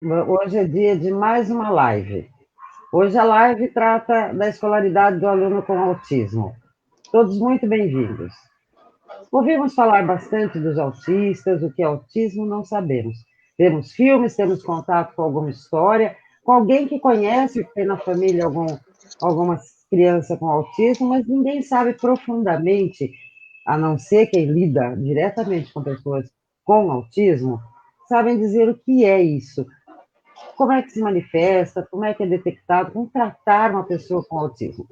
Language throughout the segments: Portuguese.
Hoje é dia de mais uma live. Hoje a live trata da escolaridade do aluno com autismo. Todos muito bem-vindos. Ouvimos falar bastante dos autistas, o que é autismo não sabemos. Temos filmes, temos contato com alguma história, com alguém que conhece, que tem na família alguma criança com autismo, mas ninguém sabe profundamente, a não ser quem lida diretamente com pessoas com autismo, sabem dizer o que é isso, como é que se manifesta, como é que é detectado, como tratar uma pessoa com autismo.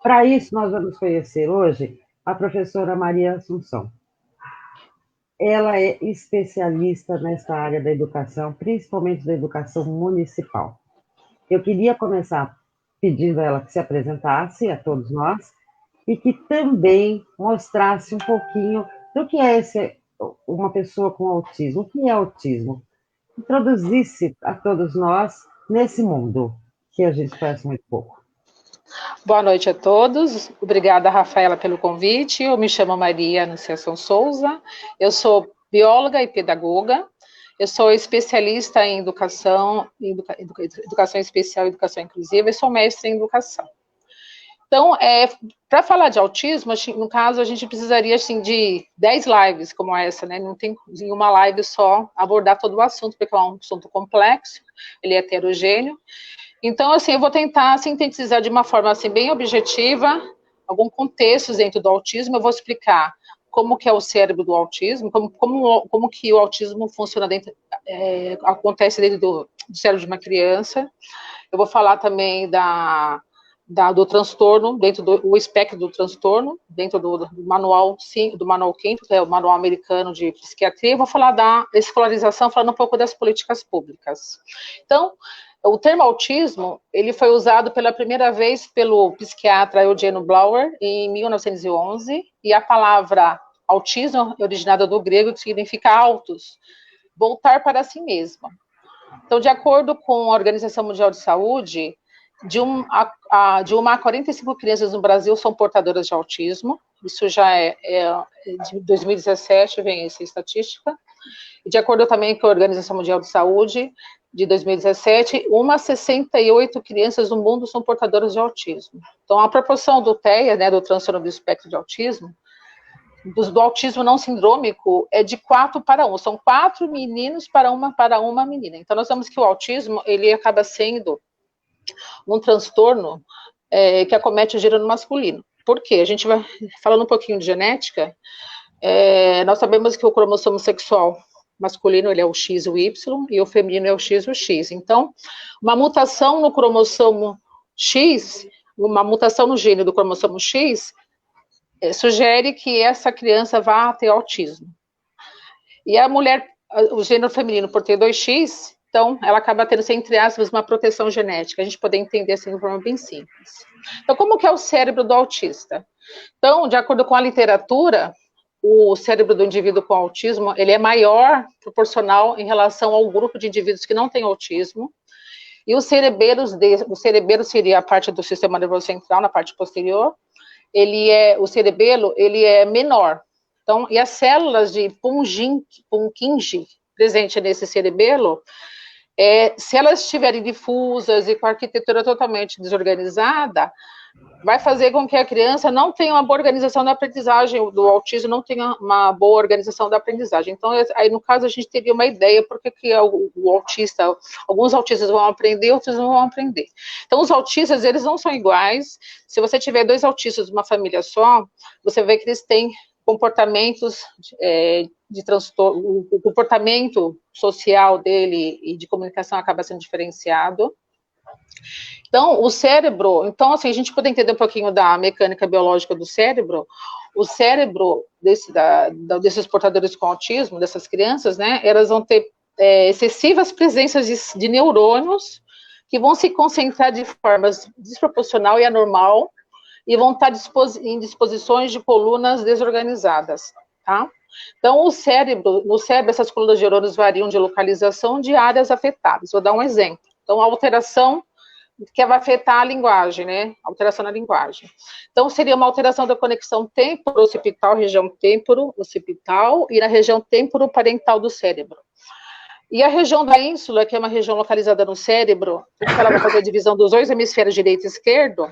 Para isso, nós vamos conhecer hoje a professora Maria Assunção. Ela é especialista nessa área da educação, principalmente da educação municipal. Eu queria começar pedindo a ela que se apresentasse a todos nós e que também mostrasse um pouquinho do que é uma pessoa com autismo, o que é autismo, introduzisse a todos nós nesse mundo que a gente conhece muito pouco. Boa noite a todos. Obrigada, Rafaela, pelo convite. Eu me chamo Maria Anunciação Souza. Eu sou bióloga e pedagoga. Eu sou especialista em educação, educação especial e educação inclusiva e sou mestre em educação. Então, para falar de autismo, no caso, a gente precisaria assim, de 10 lives como essa, né? Não tem em uma live só abordar todo o assunto, porque é um assunto complexo, ele é heterogêneo. Então, assim, eu vou tentar sintetizar de uma forma assim, bem objetiva, algum contexto dentro do autismo. Eu vou explicar como que é o cérebro do autismo, como que o autismo funciona dentro, acontece dentro do cérebro de uma criança. Eu vou falar também do transtorno, dentro do espectro do transtorno, dentro do manual, sim, do manual quinto, que é o manual americano de psiquiatria. Eu vou falar da escolarização, falando um pouco das políticas públicas. Então, o termo autismo, ele foi usado pela primeira vez pelo psiquiatra Eugene Blauer em 1911, e a palavra autismo é originada do grego, que significa autos, voltar para si mesmo. Então, de acordo com a Organização Mundial de Saúde, de uma a 45 crianças no Brasil são portadoras de autismo. Isso já de 2017, vem essa estatística. E de acordo também com a Organização Mundial de Saúde, de 2017, uma a 68 crianças no mundo são portadoras de autismo. Então, a proporção do TEA, né, do transtorno do espectro de autismo, do autismo não sindrômico, é de 4 para 1. São 4 meninos para uma menina. Então, nós vemos que o autismo, ele acaba sendo um transtorno que acomete o gênero masculino. Por quê? A gente vai falando um pouquinho de genética. Nós sabemos que o cromossomo sexual masculino ele é o X e o Y, e o feminino é o X e o X. Então, uma mutação no cromossomo X, uma mutação no gene do cromossomo X, sugere que essa criança vá ter autismo. E a mulher, o gênero feminino, por ter 2X, então ela acaba tendo, entre aspas, uma proteção genética. A gente poder entender assim de forma bem simples. Então, como que é o cérebro do autista? Então, de acordo com a literatura, o cérebro do indivíduo com autismo, ele é maior, proporcional, em relação ao grupo de indivíduos que não têm autismo, e o cerebelo seria a parte do sistema nervoso central, na parte posterior, o cerebelo, ele é menor. Então, e as células de Purkinje, presente nesse cerebelo, se elas estiverem difusas e com a arquitetura totalmente desorganizada, vai fazer com que a criança não tenha uma boa organização da aprendizagem, do autismo não tenha uma boa organização da aprendizagem. Então, aí no caso, a gente teria uma ideia porque que o autista, alguns autistas vão aprender, outros não vão aprender. Então, os autistas, eles não são iguais. Se você tiver 2 autistas numa família só, você vê que eles têm comportamentos de transtorno, o comportamento social dele e de comunicação acaba sendo diferenciado. Então, o cérebro, então, assim, a gente poder entender um pouquinho da mecânica biológica do cérebro, o cérebro desses portadores com autismo, dessas crianças, né, elas vão ter excessivas presenças de neurônios que vão se concentrar de forma desproporcional e anormal e vão estar em disposições de colunas desorganizadas, tá? Então, no cérebro, essas colunas de neurônios variam de localização de áreas afetadas. Vou dar um exemplo. Então, a alteração que vai afetar a linguagem, né? Alteração na linguagem. Então, seria uma alteração da conexão temporo-occipital, região temporo-occipital, e na região temporo-parental do cérebro. E a região da ínsula, que é uma região localizada no cérebro, porque ela vai fazer a divisão dos dois hemisférios direito e esquerdo,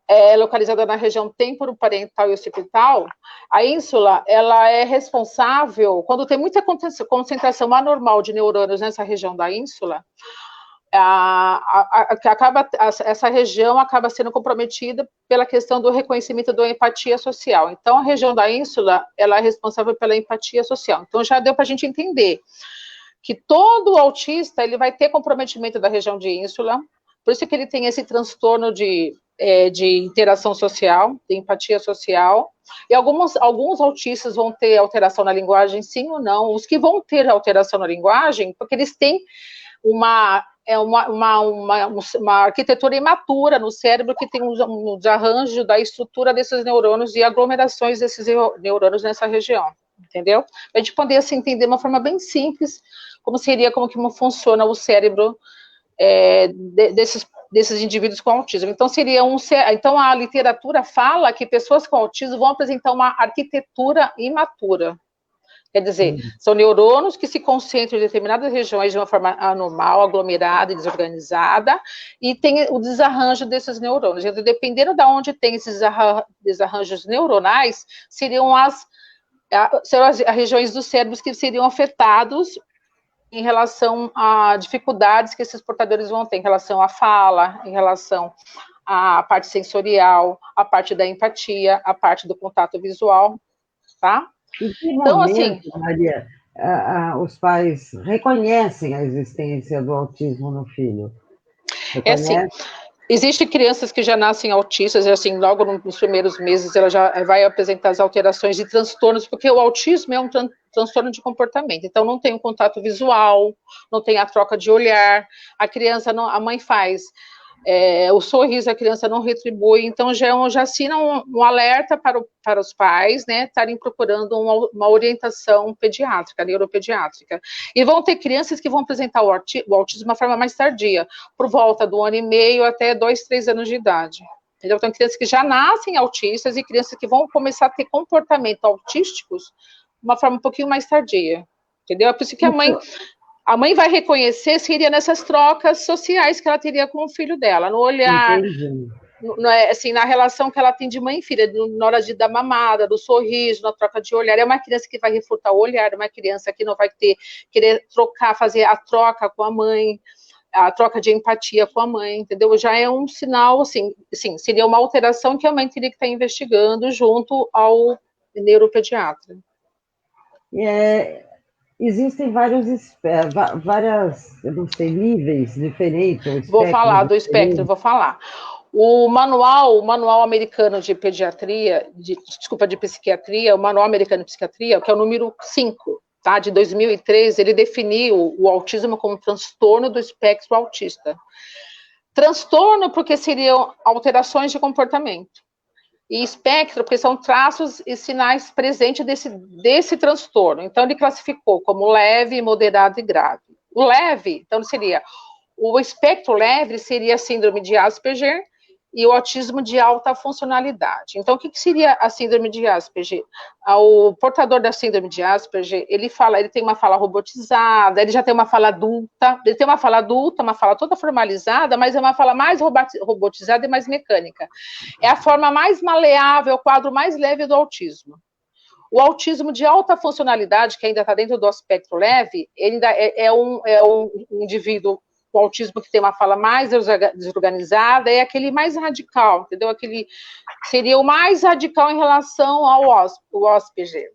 é localizada na região temporoparental e occipital. A ínsula, ela é responsável, quando tem muita concentração anormal de neurônios nessa região da ínsula, essa região acaba sendo comprometida pela questão do reconhecimento da empatia social. Então, a região da ínsula, ela é responsável pela empatia social. Então, já deu para a gente entender que todo autista, ele vai ter comprometimento da região de ínsula, por isso que ele tem esse transtorno de interação social, de empatia social, e alguns autistas vão ter alteração na linguagem, sim ou não. Os que vão ter alteração na linguagem, porque eles têm uma arquitetura imatura no cérebro que tem um desarranjo da estrutura desses neurônios e aglomerações desses neurônios nessa região, entendeu? A gente poder assim, entender de uma forma bem simples como que funciona o cérebro desses indivíduos com autismo. Então a literatura fala que pessoas com autismo vão apresentar uma arquitetura imatura. Quer dizer, são neurônios que se concentram em determinadas regiões de uma forma anormal, aglomerada e desorganizada, e tem o desarranjo desses neurônios. Então, dependendo de onde tem esses desarranjos neuronais, seriam as regiões dos cérebros que seriam afetados em relação a dificuldades que esses portadores vão ter, em relação à fala, em relação à parte sensorial, à parte da empatia, à parte do contato visual, tá? Em que momento, assim, Maria, os pais reconhecem a existência do autismo no filho? Assim, existem crianças que já nascem autistas, e assim, logo nos primeiros meses ela já vai apresentar as alterações de transtornos, porque o autismo é um transtorno de comportamento, então não tem o contato visual, não tem a troca de olhar, a mãe faz o sorriso, a criança não retribui, então já assina um alerta para os pais, né, estarem procurando uma orientação pediátrica, neuropediátrica. E vão ter crianças que vão apresentar o autismo de uma forma mais tardia, por volta do 1 ano e meio até 2, 3 anos de idade. Entendeu? Então, crianças que já nascem autistas e crianças que vão começar a ter comportamentos autísticos de uma forma um pouquinho mais tardia. Entendeu? É por isso que a mãe vai reconhecer seria nessas trocas sociais que ela teria com o filho dela, no olhar, assim, na relação que ela tem de mãe e filha, na hora de dar mamada, do sorriso, na troca de olhar. É uma criança que vai refutar o olhar, é uma criança que não vai querer trocar, fazer a troca com a mãe, a troca de empatia com a mãe, entendeu? Já é um sinal, assim, seria uma alteração que a mãe teria que estar investigando junto ao neuropediatra. Existem eu não sei, níveis diferentes. Vou falar do espectro, vou falar. O manual americano de pediatria, de psiquiatria, o manual americano de psiquiatria, que é o número 5, tá, de 2003, ele definiu o autismo como transtorno do espectro autista. Transtorno porque seriam alterações de comportamento. E espectro, porque são traços e sinais presentes desse transtorno. Então, ele classificou como leve, moderado e grave. O leve, então, o espectro leve seria a síndrome de Asperger e o autismo de alta funcionalidade. Então, o que seria a síndrome de Asperger? O portador da síndrome de Asperger, ele tem uma fala robotizada, ele já tem uma fala adulta, uma fala toda formalizada, mas é uma fala mais robotizada e mais mecânica. É a forma mais maleável, o quadro mais leve do autismo. O autismo de alta funcionalidade, que ainda está dentro do espectro leve, ele ainda é um indivíduo com autismo que tem uma fala mais desorganizada, é aquele mais radical, entendeu? Aquele seria o mais radical em relação ao Asperger.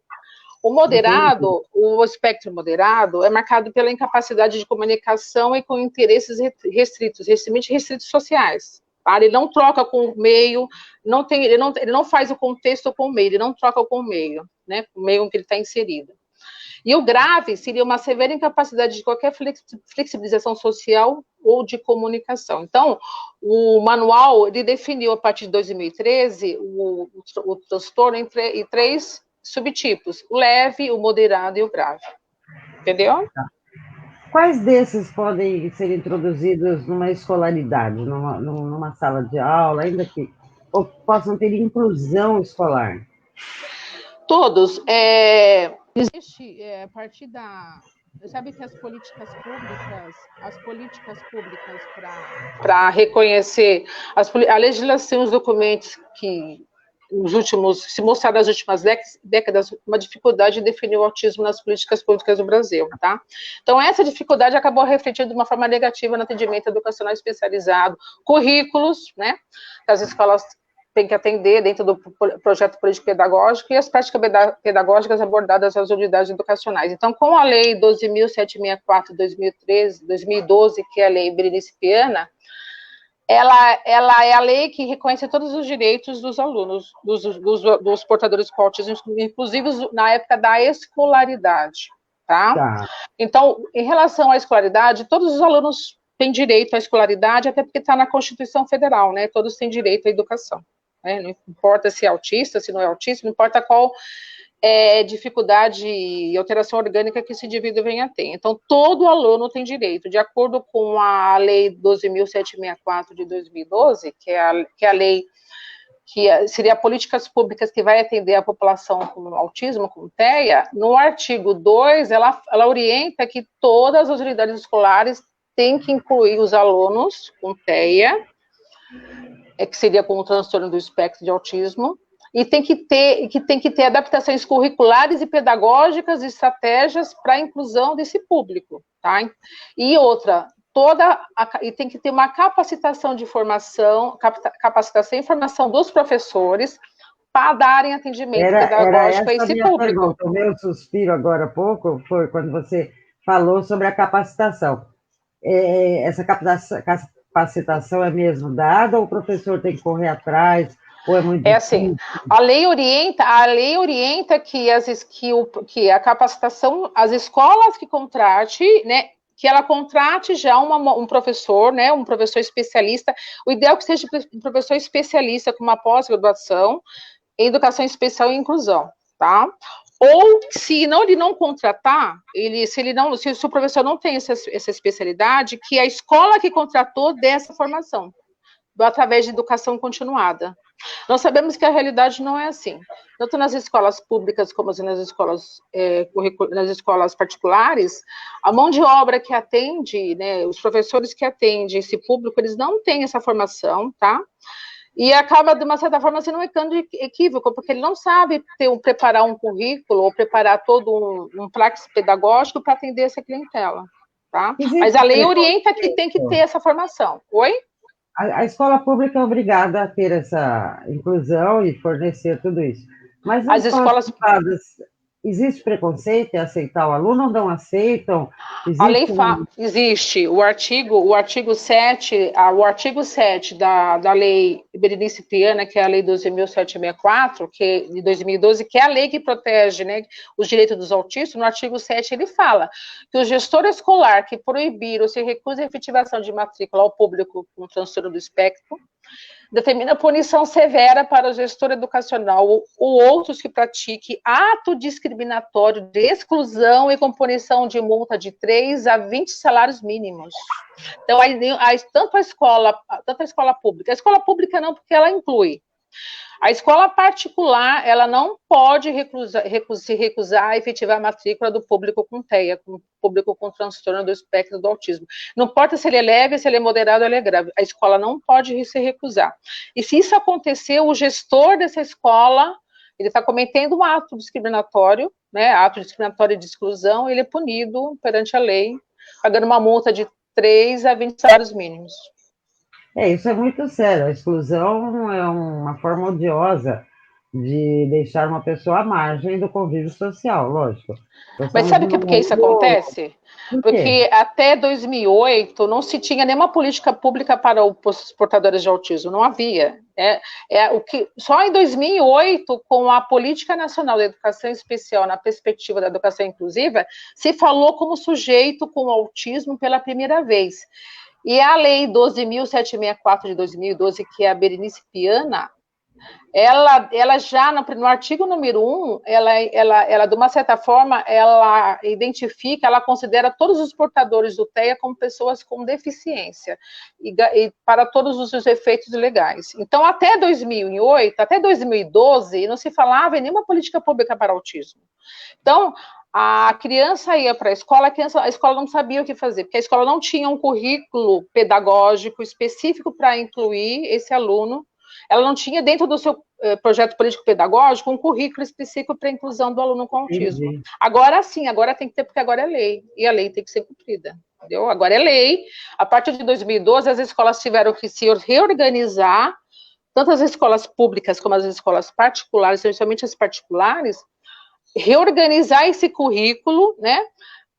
O espectro moderado é marcado pela incapacidade de comunicação e com interesses restritos sociais. Tá? Ele não troca com o meio, ele não faz o contexto com o meio, ele não troca com o meio, né? O meio em que ele está inserido. E o grave seria uma severa incapacidade de qualquer flexibilização social ou de comunicação. Então, o manual, ele definiu, a partir de 2013, o transtorno em 3 subtipos: o leve, o moderado e o grave. Entendeu? Quais desses podem ser introduzidos numa escolaridade, numa sala de aula, ainda que possam ter inclusão escolar? Todos. Existe, a partir sabe que as políticas públicas para reconhecer a legislação, os documentos que se mostraram nas últimas décadas uma dificuldade de definir o autismo nas políticas públicas do Brasil, tá? Então, essa dificuldade acabou refletindo de uma forma negativa no atendimento educacional especializado, currículos, né, que as escolas têm que atender dentro do projeto político-pedagógico e as práticas pedagógicas abordadas nas unidades educacionais. Então, com a Lei 12.764 de 2012, que é a Lei Berenice Viana, ela é a lei que reconhece todos os direitos dos alunos, dos portadores com autismo, inclusive na época da escolaridade, tá? Então, em relação à escolaridade, todos os alunos têm direito à escolaridade, até porque está na Constituição Federal, né? Todos têm direito à educação, né? Não importa se é autista, se não é autista, não importa qual dificuldade e alteração orgânica que esse indivíduo venha a ter. Então, todo aluno tem direito, de acordo com a Lei 12.764 de 2012, que é a lei que seria políticas públicas que vai atender a população com autismo, com TEA, no artigo 2, ela orienta que todas as unidades escolares têm que incluir os alunos com TEA, que seria com o transtorno do espectro de autismo, e tem que ter adaptações curriculares e pedagógicas e estratégias para a inclusão desse público, tá? E outra, e tem que ter uma capacitação de formação, capacitação e formação dos professores para darem atendimento pedagógico a esse público. Pergunta. O meu suspiro agora há pouco foi quando você falou sobre a capacitação. Essa capacitação é mesmo dada ou o professor tem que correr atrás? Ou é muito difícil? Assim, a lei orienta que a capacitação, as escolas que contrate, né, que ela contrate já um professor, né, um professor especialista. O ideal é que seja um professor especialista com uma pós-graduação em educação especial e inclusão, tá? Ou se ele não contratar, se o professor não tem essa especialidade, que a escola que contratou dê essa formação, através de educação continuada. Nós sabemos que a realidade não é assim. Tanto nas escolas públicas como nas escolas particulares, a mão de obra que atende, né, os professores que atendem esse público, eles não têm essa formação, tá? E acaba, de uma certa forma, sendo um equívoco, porque ele não sabe preparar um currículo ou preparar todo um praxis pedagógico para atender essa clientela, tá? Mas a lei orienta que tem que ter essa formação. Oi? A escola pública é obrigada a ter essa inclusão e fornecer tudo isso. Mas nas escolas privadas, existe preconceito em aceitar o aluno ou não aceitam? Existe. O artigo 7 da Lei Berenice Viana, que é a Lei 12.764, de 2012, que é a lei que protege, né, os direitos dos autistas. No artigo 7 ele fala que o gestor escolar que proibir ou se recusa a efetivação de matrícula ao público com transtorno do espectro determina punição severa para o gestor educacional ou outros que pratique ato discriminatório de exclusão e com punição de multa de 3 a 20 salários mínimos. Então, tanto a escola pública não, porque ela inclui. A escola particular, ela não pode se recusar a efetivar a matrícula do público com TEA, com público com transtorno do espectro do autismo. Não importa se ele é leve, se ele é moderado ou ele é grave, a escola não pode se recusar. E se isso acontecer, o gestor dessa escola, ele está cometendo um ato discriminatório, né, ato discriminatório de exclusão, ele é punido perante a lei, pagando uma multa de 3 a 20 salários mínimos. Isso é muito sério. A exclusão é uma forma odiosa de deixar uma pessoa à margem do convívio social, lógico. Mas sabe por que isso acontece? Porque até 2008 não se tinha nenhuma política pública para os portadores de autismo, não havia. Só em 2008, com a Política Nacional de Educação Especial na perspectiva da educação inclusiva, se falou como sujeito com autismo pela primeira vez. E a Lei 12.764 de 2012, que é a Berenice Viana, ela já, no artigo número 1, ela, de uma certa forma, ela identifica, ela considera todos os portadores do TEA como pessoas com deficiência, e para todos os efeitos legais. Então, até 2008, até 2012, não se falava em nenhuma política pública para autismo. Então, A criança ia para a escola não sabia o que fazer, porque a escola não tinha um currículo pedagógico específico para incluir esse aluno. Ela não tinha, dentro do seu projeto político-pedagógico, um currículo específico para a inclusão do aluno com autismo. Entendi. Agora sim, agora tem que ter, porque agora é lei, e a lei tem que ser cumprida, entendeu? Agora é lei. A partir de 2012, as escolas tiveram que se reorganizar, tanto as escolas públicas como as escolas particulares, especialmente as particulares, reorganizar esse currículo, né,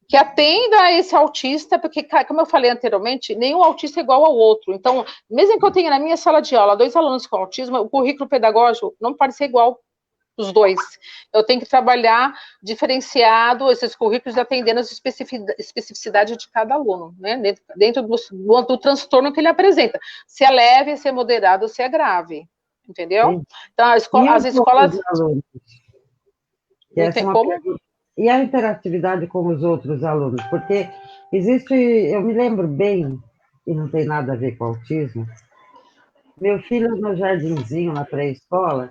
que atenda a esse autista, porque, como eu falei anteriormente, nenhum autista é igual ao outro. Então, mesmo que eu tenha na minha sala de aula 2 alunos com autismo, o currículo pedagógico não pode ser igual os 2. Eu tenho que trabalhar diferenciado esses currículos, atendendo as especificidades de cada aluno, né, dentro do transtorno que ele apresenta. Se é leve, se é moderado, se é grave, entendeu? Então, as escolas... Alunos? Não tem como? E a interatividade com os outros alunos? Porque existe, eu me lembro bem, e não tem nada a ver com autismo, meu filho no jardinzinho, na pré-escola,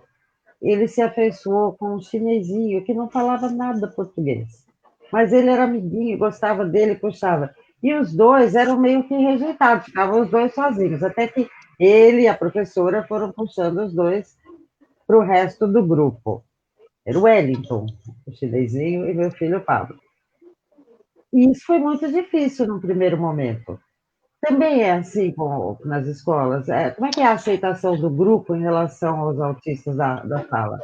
ele se afeiçoou com um chinesinho que não falava nada português. Mas ele era amiguinho, gostava dele, puxava. E os dois eram meio que rejeitados, ficavam os dois sozinhos, até que ele e a professora foram puxando os dois para o resto do grupo. Era o Wellington, o chinesinho, e meu filho Pablo. E isso foi muito difícil no primeiro momento. Também é assim nas escolas. Como é que é a aceitação do grupo em relação aos autistas da sala?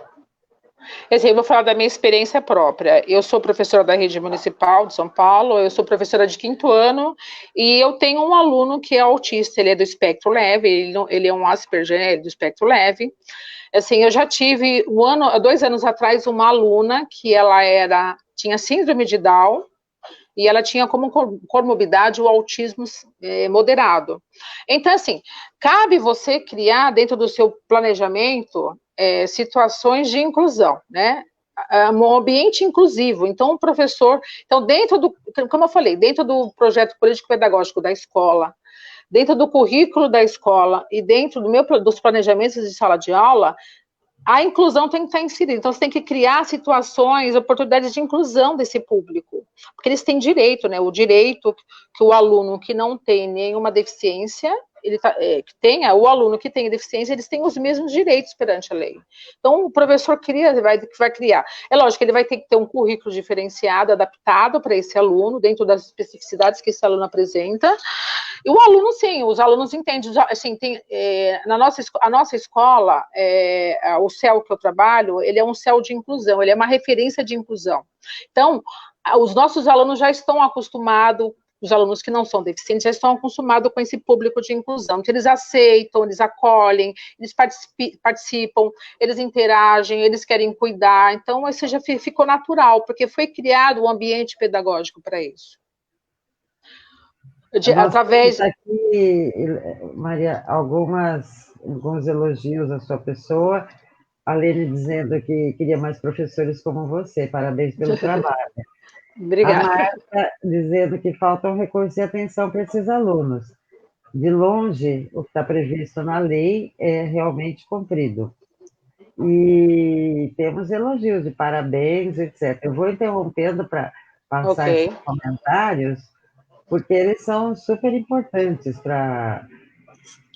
Eu vou falar da minha experiência própria. Eu sou professora da rede municipal de São Paulo, eu sou professora de 5º ano, e eu tenho um aluno que é autista, ele é do espectro leve, ele é um Asperger, do espectro leve. Assim, eu já tive 2 anos atrás uma aluna que ela tinha síndrome de Down, e ela tinha como comorbidade o autismo moderado. Então, assim, cabe você criar dentro do seu planejamento situações de inclusão, né? Um ambiente inclusivo. Então, o professor, como eu falei, dentro do projeto político-pedagógico da escola, dentro do currículo da escola e dentro dos planejamentos de sala de aula, a inclusão tem que estar inserida. Então, você tem que criar situações, oportunidades de inclusão desse público, porque eles têm direito, né? O direito que o aluno que não tem nenhuma deficiência, o aluno que tem deficiência, eles têm os mesmos direitos perante a lei. Então, o professor vai criar. É lógico que ele vai ter que ter um currículo diferenciado, adaptado para esse aluno, dentro das especificidades que esse aluno apresenta. E o aluno, sim, os alunos entendem, assim, a nossa escola, o CEL que eu trabalho, ele é um CEL de inclusão, ele é uma referência de inclusão. Então, os nossos alunos já estão acostumados, os alunos que não são deficientes já estão acostumados com esse público de inclusão. Então, eles aceitam, eles acolhem, eles participam, eles interagem, eles querem cuidar. Então, isso já ficou natural, porque foi criado um ambiente pedagógico para isso. Através... aqui, Maria, alguns elogios à sua pessoa, a Lene dizendo que queria mais professores como você, parabéns pelo trabalho. Obrigada. A Marta dizendo que falta um recurso e atenção para esses alunos. De longe, o que está previsto na lei é realmente cumprido. E temos elogios de parabéns, etc. Eu vou interrompendo para passar esses comentários, porque eles são super importantes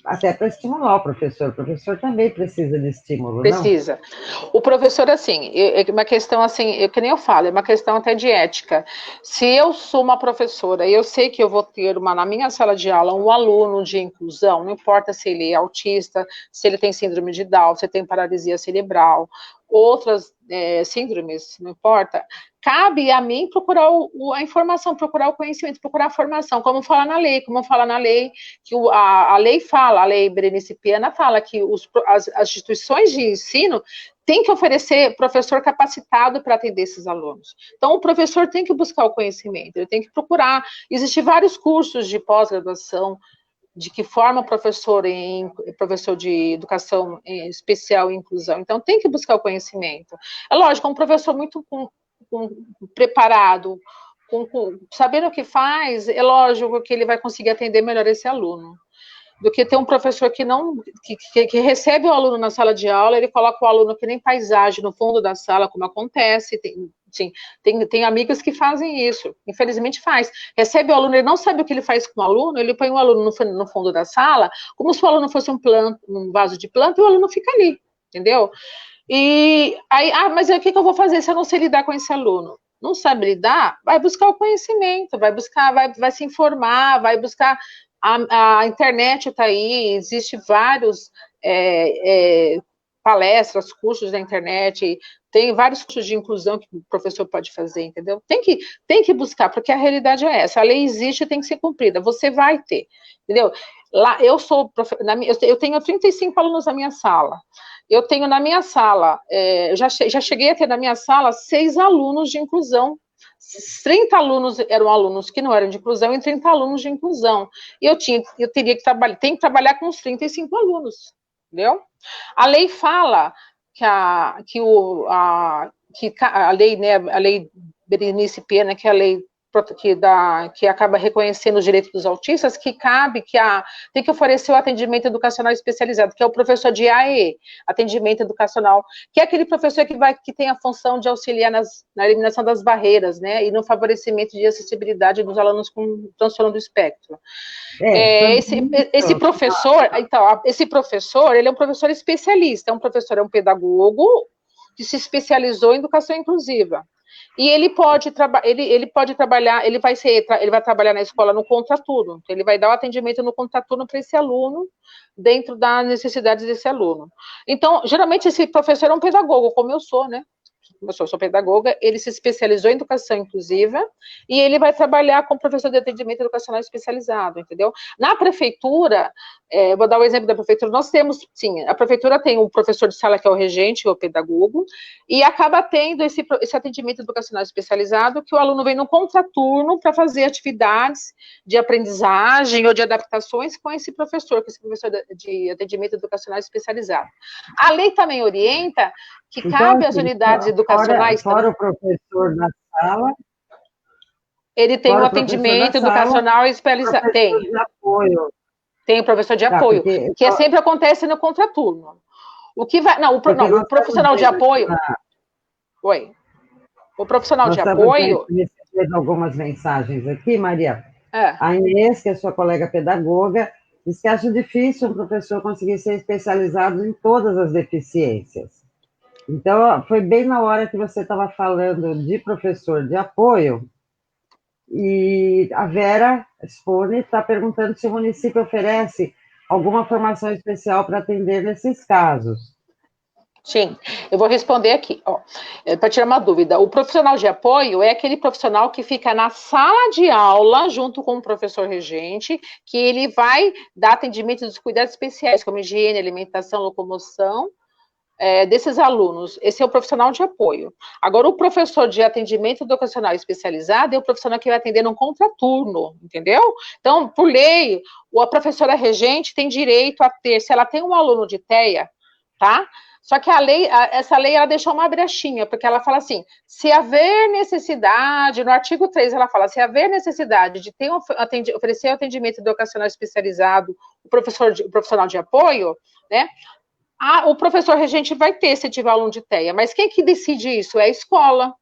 até para estimular o professor. O professor também precisa de estímulo, Precisa. Não? O professor, assim, é uma questão, assim, que nem eu falo, é uma questão até de ética. Se eu sou uma professora e eu sei que eu vou ter na minha sala de aula um aluno de inclusão, não importa se ele é autista, se ele tem síndrome de Down, se ele tem paralisia cerebral, outras síndromes, não importa, cabe a mim procurar a informação, procurar o conhecimento, procurar a formação, como fala na lei, que a lei Berenice Piana fala que as instituições de ensino têm que oferecer professor capacitado para atender esses alunos. Então, o professor tem que buscar o conhecimento, ele tem que procurar, existem vários cursos de pós-graduação, de que forma professor de educação especial e inclusão. Então, tem que buscar o conhecimento. É lógico, um professor muito preparado, sabendo o que faz, é lógico que ele vai conseguir atender melhor esse aluno. Do que ter um professor que recebe o aluno na sala de aula, ele coloca o aluno que nem paisagem no fundo da sala, como acontece, Sim, tem amigos que fazem isso, infelizmente faz. Recebe o aluno, ele não sabe o que ele faz com o aluno, ele põe o aluno no fundo da sala, como se o aluno fosse um vaso de planta, e o aluno fica ali, entendeu? E aí, mas o que eu vou fazer se eu não sei lidar com esse aluno? Não sabe lidar? Vai buscar o conhecimento, vai buscar, vai se informar, vai buscar. A internet está aí, existe vários palestras, cursos da internet, tem vários cursos de inclusão que o professor pode fazer, entendeu? Tem que buscar, porque a realidade é essa, a lei existe e tem que ser cumprida, você vai ter, entendeu? Lá, eu tenho 35 alunos na minha sala, eu tenho na minha sala, já cheguei a ter na minha sala 6 alunos de inclusão, 30 alunos eram alunos que não eram de inclusão e 30 alunos de inclusão. E eu teria que trabalhar com os 35 alunos, entendeu? A lei fala que a lei, né, a lei Berenice Pena, que é a lei que acaba reconhecendo os direitos dos autistas, tem que oferecer o atendimento educacional especializado, que é o professor de AE, atendimento educacional, que é aquele professor que tem a função de auxiliar na eliminação das barreiras, né, e no favorecimento de acessibilidade dos alunos com transtorno do espectro. Esse professor, ele é um professor especialista, é um pedagogo que se especializou em educação inclusiva. E ele pode trabalhar, ele vai trabalhar na escola no contraturno, ele vai dar o atendimento no contraturno para esse aluno, dentro das necessidades desse aluno. Então, geralmente, esse professor é um pedagogo, como eu sou, né? Eu sou pedagoga, ele se especializou em educação inclusiva e ele vai trabalhar como professor de atendimento educacional especializado, entendeu? Na prefeitura, vou dar o exemplo da prefeitura, nós temos, sim, a prefeitura tem um professor de sala que é o regente, o pedagogo, e acaba tendo esse atendimento educacional especializado, que o aluno vem no contraturno para fazer atividades de aprendizagem ou de adaptações com esse professor de atendimento educacional especializado. A lei também orienta que cabe às unidades educacionais... Fora o professor da sala... Ele tem um atendimento educacional especializado. Tem. De apoio. Tem o professor de apoio, que sempre acontece no contraturno. O profissional de apoio... Oi. O profissional de apoio... Recebendo algumas mensagens aqui, Maria. A Inês, que é sua colega pedagoga, diz que acha difícil um professor conseguir ser especializado em todas as deficiências. Então, foi bem na hora que você estava falando de professor de apoio, e a Vera Spone está perguntando se o município oferece alguma formação especial para atender nesses casos. Sim, eu vou responder aqui, para tirar uma dúvida. O profissional de apoio é aquele profissional que fica na sala de aula, junto com o professor regente, que ele vai dar atendimento dos cuidados especiais, como higiene, alimentação, locomoção, desses alunos. Esse é o profissional de apoio. Agora, o professor de atendimento educacional especializado é o profissional que vai atender num contraturno, entendeu? Então, por lei, a professora regente tem direito a ter, se ela tem um aluno de TEA, tá? Só que essa lei, ela deixou uma brechinha, porque ela fala assim, se haver necessidade, no artigo 3 ela fala, se haver necessidade de oferecer atendimento educacional especializado, o profissional de apoio, né? O professor regente vai ter, se tiver aluno de TEA, mas quem que decide isso? É a escola.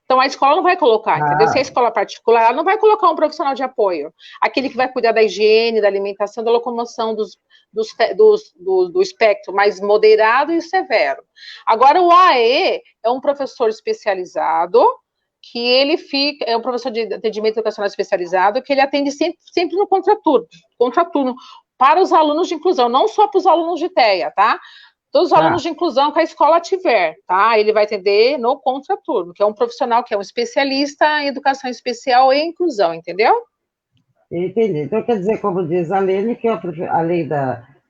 Então, a escola não vai colocar, entendeu? Se é escola particular, ela não vai colocar um profissional de apoio. Aquele que vai cuidar da higiene, da alimentação, da locomoção do espectro mais moderado e severo. Agora, o AE é um professor especializado, que ele é um professor de atendimento educacional especializado, que ele atende sempre no contraturno, para os alunos de inclusão, não só para os alunos de TEA, tá? Todos os alunos de inclusão que a escola tiver, tá? Ele vai atender no contraturno, que é um profissional que é um especialista em educação especial e inclusão, entendeu? Entendi. Então, quer dizer, como diz a Lene, que a lei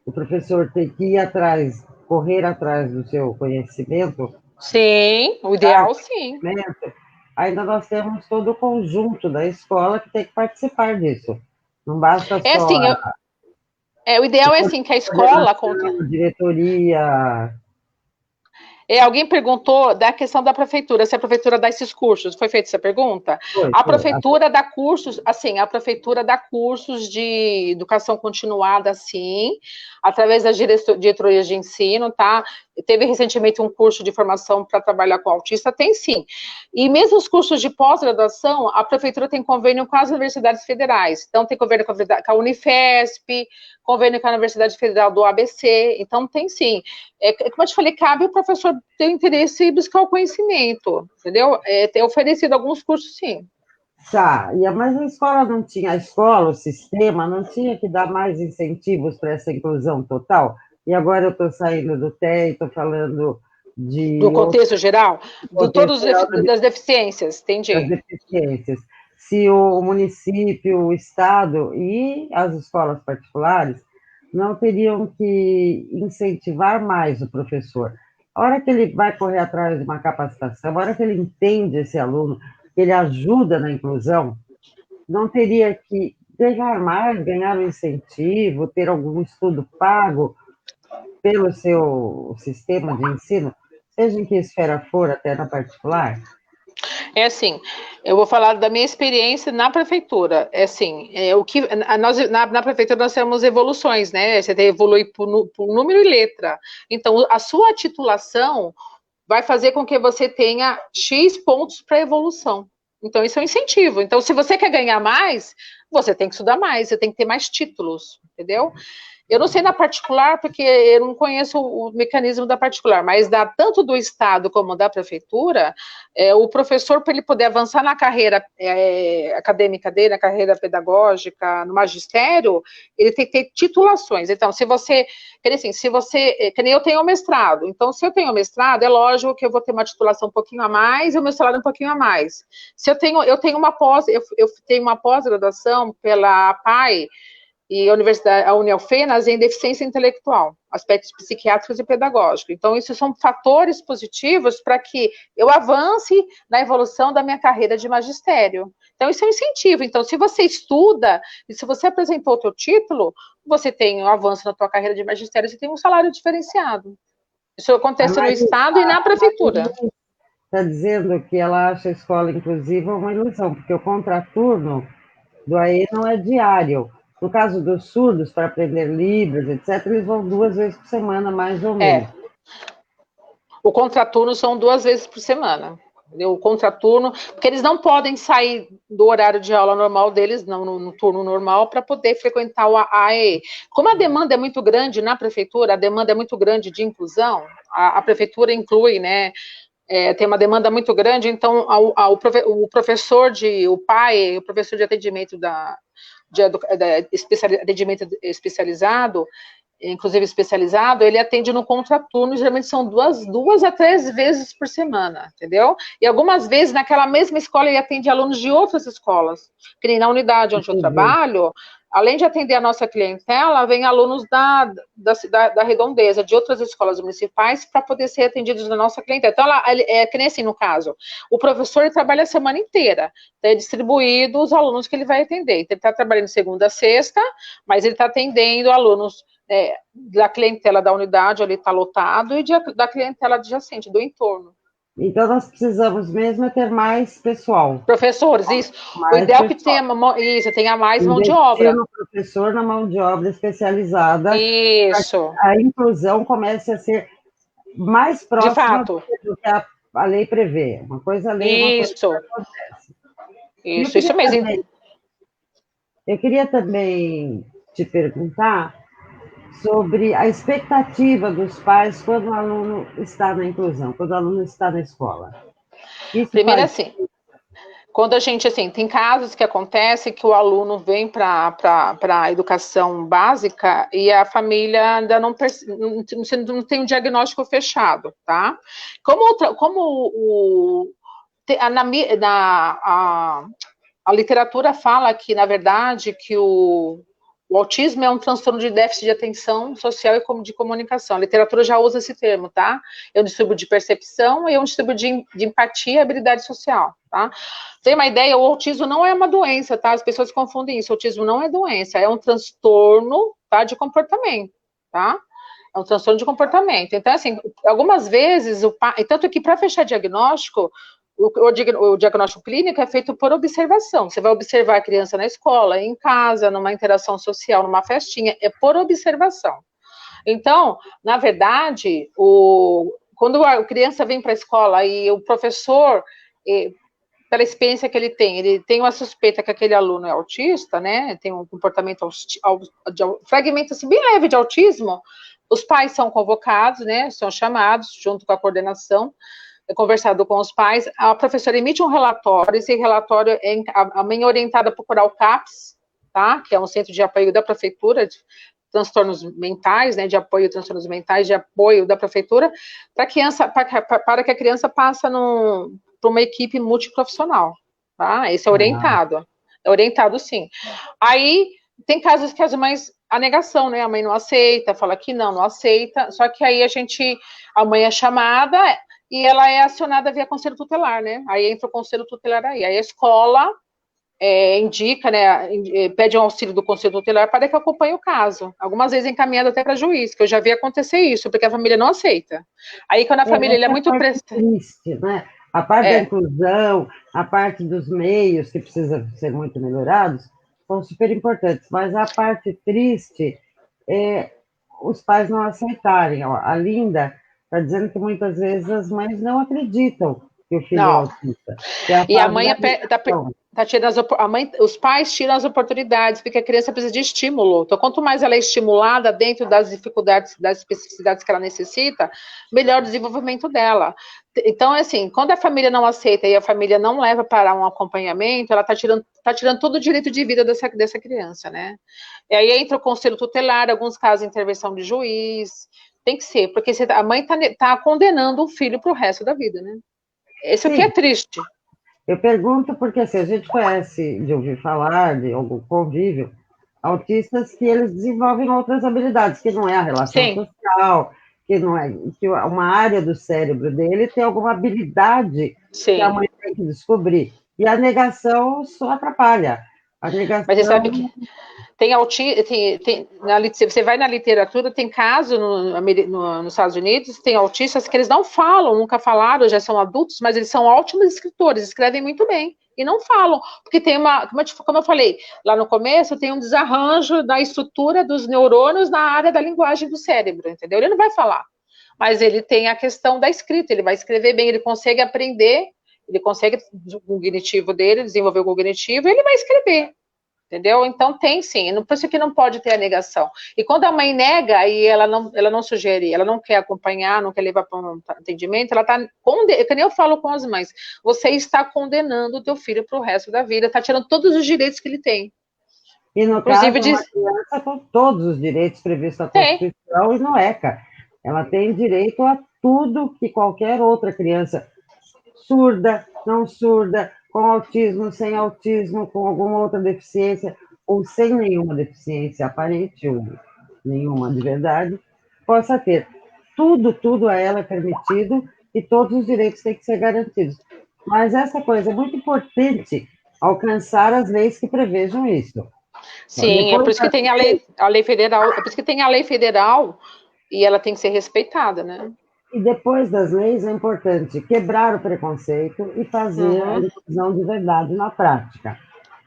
do professor ter que ir atrás, correr atrás do seu conhecimento. Sim, o ideal sim. Ainda nós temos todo o conjunto da escola que tem que participar disso. Não basta só... Assim, o ideal é assim, que a escola... Diretoria... Alguém perguntou da questão da prefeitura, se a prefeitura dá esses cursos. Foi feita essa pergunta? A prefeitura dá cursos, assim, a prefeitura dá cursos de educação continuada, sim, através das diretorias de ensino, tá? teve recentemente um curso de formação para trabalhar com autista? Tem sim. E mesmo os cursos de pós-graduação, a prefeitura tem convênio com as universidades federais. Então, tem convênio com a Unifesp, convênio com a Universidade Federal do ABC. Então, tem sim. Como eu te falei, cabe o professor ter interesse e buscar o conhecimento, entendeu? Ter oferecido alguns cursos, sim. Tá, mas a escola não tinha, a escola, o sistema, não tinha que dar mais incentivos para essa inclusão total? E agora eu estou saindo do TEA e estou falando Do de contexto geral, de contexto todas das deficiências, das entendi. deficiências. Se o município, o Estado e as escolas particulares não teriam que incentivar mais o professor. A hora que ele vai correr atrás de uma capacitação, a hora que ele entende esse aluno, que ele ajuda na inclusão, não teria que ganhar mais, ganhar um incentivo, ter algum estudo pago pelo seu sistema de ensino, seja em que esfera for, até na particular? É assim, eu vou falar da minha experiência na prefeitura. É assim, o que nós na prefeitura nós temos evoluções, né? Você tem que evoluir por número e letra. Então, a sua titulação vai fazer com que você tenha X pontos para evolução. Então, isso é um incentivo. Então, se você quer ganhar mais, você tem que estudar mais, você tem que ter mais títulos, entendeu? Eu não sei na particular, porque eu não conheço o mecanismo da particular, mas tanto do Estado como da Prefeitura, o professor, para ele poder avançar na carreira acadêmica dele, na carreira pedagógica, no magistério, ele tem que ter titulações. Então, se você, que nem eu tenho mestrado, então, se eu tenho mestrado, é lógico que eu vou ter uma titulação um pouquinho a mais e o meu salário um pouquinho a mais. Se eu tenho uma pós-graduação pela APAE, e a Unielfenas em deficiência intelectual, aspectos psiquiátricos e pedagógicos. Então, isso são fatores positivos para que eu avance na evolução da minha carreira de magistério. Então, isso é um incentivo. Então, se você estuda e se você apresentou o teu título, você tem um avanço na tua carreira de magistério, você tem um salário diferenciado. Isso acontece no Estado e na Prefeitura. Está dizendo que ela acha a escola inclusiva uma ilusão, porque o contraturno do AE não é diário. No caso dos surdos, para aprender Libras, etc., eles vão 2 vezes por semana, mais ou menos. O contraturno são 2 vezes por semana. O contraturno, porque eles não podem sair do horário de aula normal deles, não, no turno normal, para poder frequentar o AE. Como a demanda é muito grande na prefeitura, a demanda é muito grande de inclusão, a prefeitura inclui, né? Tem uma demanda muito grande, então o professor o professor de atendimento atendimento especializado, inclusive especializado, ele atende no contraturno, geralmente são 2 a 3 vezes por semana, entendeu? E algumas vezes, naquela mesma escola, ele atende alunos de outras escolas, que nem na unidade onde eu trabalho, além de atender a nossa clientela, vem alunos da redondeza, de outras escolas municipais, para poder ser atendidos na nossa clientela. Então, que nem assim, no caso, o professor ele trabalha a semana inteira, então é distribuído os alunos que ele vai atender. Então, ele está trabalhando segunda a sexta, mas ele está atendendo alunos da clientela da unidade, ali está lotado, e da clientela adjacente, do entorno. Então, nós precisamos mesmo ter mais pessoal. Professores, isso. O ideal é que tenha mais mão de obra. O professor na mão de obra especializada. Isso. A inclusão comece a ser mais próxima do que a lei prevê. Uma coisa a lei, isso. Uma coisa que acontece. Isso mesmo. Eu queria também te perguntar sobre a expectativa dos pais quando o aluno está na inclusão, quando o aluno está na escola. Primeiro, assim, quando a gente, assim, tem casos que acontecem que o aluno vem para a educação básica e a família ainda não tem um diagnóstico fechado, tá? A literatura fala que, na verdade, que o autismo é um transtorno de déficit de atenção social e de comunicação. A literatura já usa esse termo, tá? É um distúrbio de percepção e é um distúrbio de empatia e habilidade social, tá? Tem uma ideia, o autismo não é uma doença, tá? As pessoas confundem isso. O autismo não é doença, é um transtorno, tá, de comportamento, tá? É um transtorno de comportamento. Então, assim, algumas vezes, tanto que para fechar diagnóstico, o diagnóstico clínico é feito por observação. Você vai observar a criança na escola, em casa, numa interação social, numa festinha, é por observação. Então, na verdade, quando a criança vem para a escola e o professor, pela experiência que ele tem uma suspeita que aquele aluno é autista, né? Tem um comportamento fragmento assim, bem leve de autismo. Os pais são convocados, né? São chamados junto com a coordenação, é conversado com os pais. A professora emite um relatório. Esse relatório a mãe é orientada a procurar o CAPS, tá? Que é um centro de apoio da prefeitura, de transtornos mentais, né? De apoio a transtornos mentais, de apoio da prefeitura, para que a criança passe para uma equipe multiprofissional, tá? Esse é orientado. É orientado, sim. Aí, tem casos que as mães, a negação, né? A mãe não aceita, fala que não aceita, só que aí a mãe é chamada e ela é acionada via conselho tutelar, né? Aí entra o conselho tutelar aí. Aí a escola indica, né, pede um auxílio do conselho tutelar para que acompanhe o caso. Algumas vezes encaminhado até para juiz, que eu já vi acontecer isso, porque a família não aceita. Aí quando a família é muito triste, né? A parte da inclusão, a parte dos meios que precisa ser muito melhorados, são super importantes, mas a parte triste é os pais não aceitarem. A Linda está dizendo que muitas vezes as mães não acreditam que o filho é autista. E a mãe tá tirando os pais tiram as oportunidades, porque a criança precisa de estímulo. Então, quanto mais ela é estimulada dentro das dificuldades, das especificidades que ela necessita, melhor o desenvolvimento dela. Então, assim, quando a família não aceita e a família não leva para um acompanhamento, ela tá tirando todo o direito de vida dessa criança, né? E aí entra o conselho tutelar, alguns casos, intervenção de juiz. Tem que ser, porque a mãe tá condenando o filho para o resto da vida, né? Esse é o que é triste. Eu pergunto porque assim, a gente conhece de ouvir falar, de algum convívio, autistas que eles desenvolvem outras habilidades, que não é a relação social, que não é que uma área do cérebro dele tem alguma habilidade que a mãe tem que descobrir. E a negação só atrapalha. A negação... Mas você sabe que você vai na literatura, tem caso nos Estados Unidos, tem autistas que eles não falam, nunca falaram, já são adultos, mas eles são ótimos escritores, escrevem muito bem, e não falam, porque tem como eu falei lá no começo, tem um desarranjo da estrutura dos neurônios na área da linguagem do cérebro, entendeu? Ele não vai falar, mas ele tem a questão da escrita, ele vai escrever bem, ele consegue aprender, ele consegue o cognitivo dele, desenvolver o cognitivo, e ele vai escrever. Entendeu? Então tem sim, por isso que não pode ter a negação. E quando a mãe nega e ela não sugere, ela não quer acompanhar, não quer levar para um atendimento, ela está, que nem eu falo com as mães, você está condenando o teu filho para o resto da vida, está tirando todos os direitos que ele tem. E no inclusive caso, uma criança com todos os direitos previstos na Constituição e no ECA. Ela tem direito a tudo que qualquer outra criança, surda, não surda, com autismo, sem autismo, com alguma outra deficiência, ou sem nenhuma deficiência aparente, ou nenhuma de verdade, possa ter. Tudo a ela é permitido e todos os direitos têm que ser garantidos. Mas essa coisa é muito importante alcançar as leis que prevejam isso. Sim, é por isso que tem a lei federal, é por isso que tem a lei federal e ela tem que ser respeitada, né? E depois das leis é importante quebrar o preconceito e fazer a inclusão de verdade na prática.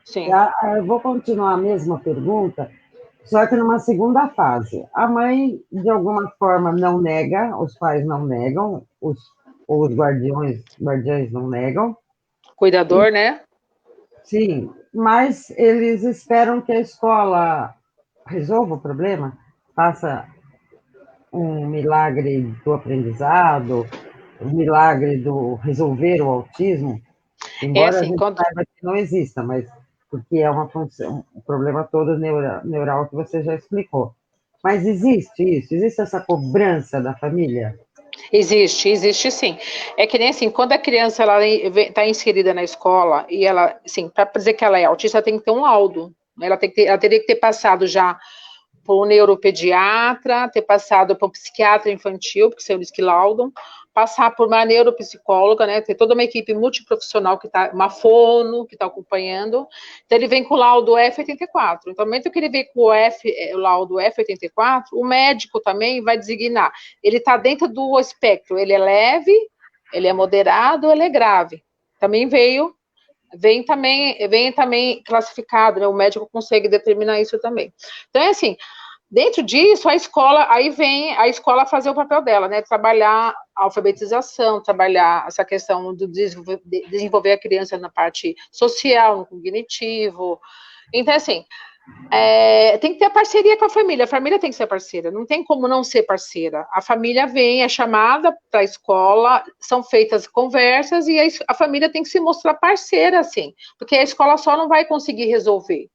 Sim. Eu vou continuar a mesma pergunta, só que numa segunda fase. A mãe, de alguma forma, não nega, os pais não negam, os guardiões não negam. Cuidador, né? Sim, mas eles esperam que a escola resolva o problema, faça um milagre do aprendizado, um milagre do resolver o autismo, embora a gente saiba que não exista, mas porque é uma função, um problema todo neural que você já explicou. Mas existe isso? Existe essa cobrança da família? Existe sim. É que nem assim, quando a criança está inserida na escola e ela, assim, para dizer que ela é autista, ela tem que ter um laudo. Ela teria que ter passado já por um neuropediatra, ter passado por um psiquiatra infantil, porque são eles que laudam, passar por uma neuropsicóloga, né, ter toda uma equipe multiprofissional uma fono, que está acompanhando, então ele vem com o laudo F84, então no momento que ele vem com o laudo F84, o médico também vai designar, ele está dentro do espectro, ele é leve, ele é moderado, ele é grave, também vem também classificado, né? O médico consegue determinar isso também. Então, é assim, Dentro disso, a escola, aí vem a escola fazer o papel dela, né? Trabalhar a alfabetização, trabalhar essa questão do desenvolver a criança na parte social, no cognitivo. Então, assim, tem que ter parceria com a família tem que ser parceira, não tem como não ser parceira. A família vem, é chamada para a escola, são feitas conversas e a família tem que se mostrar parceira, assim, porque a escola só não vai conseguir resolver.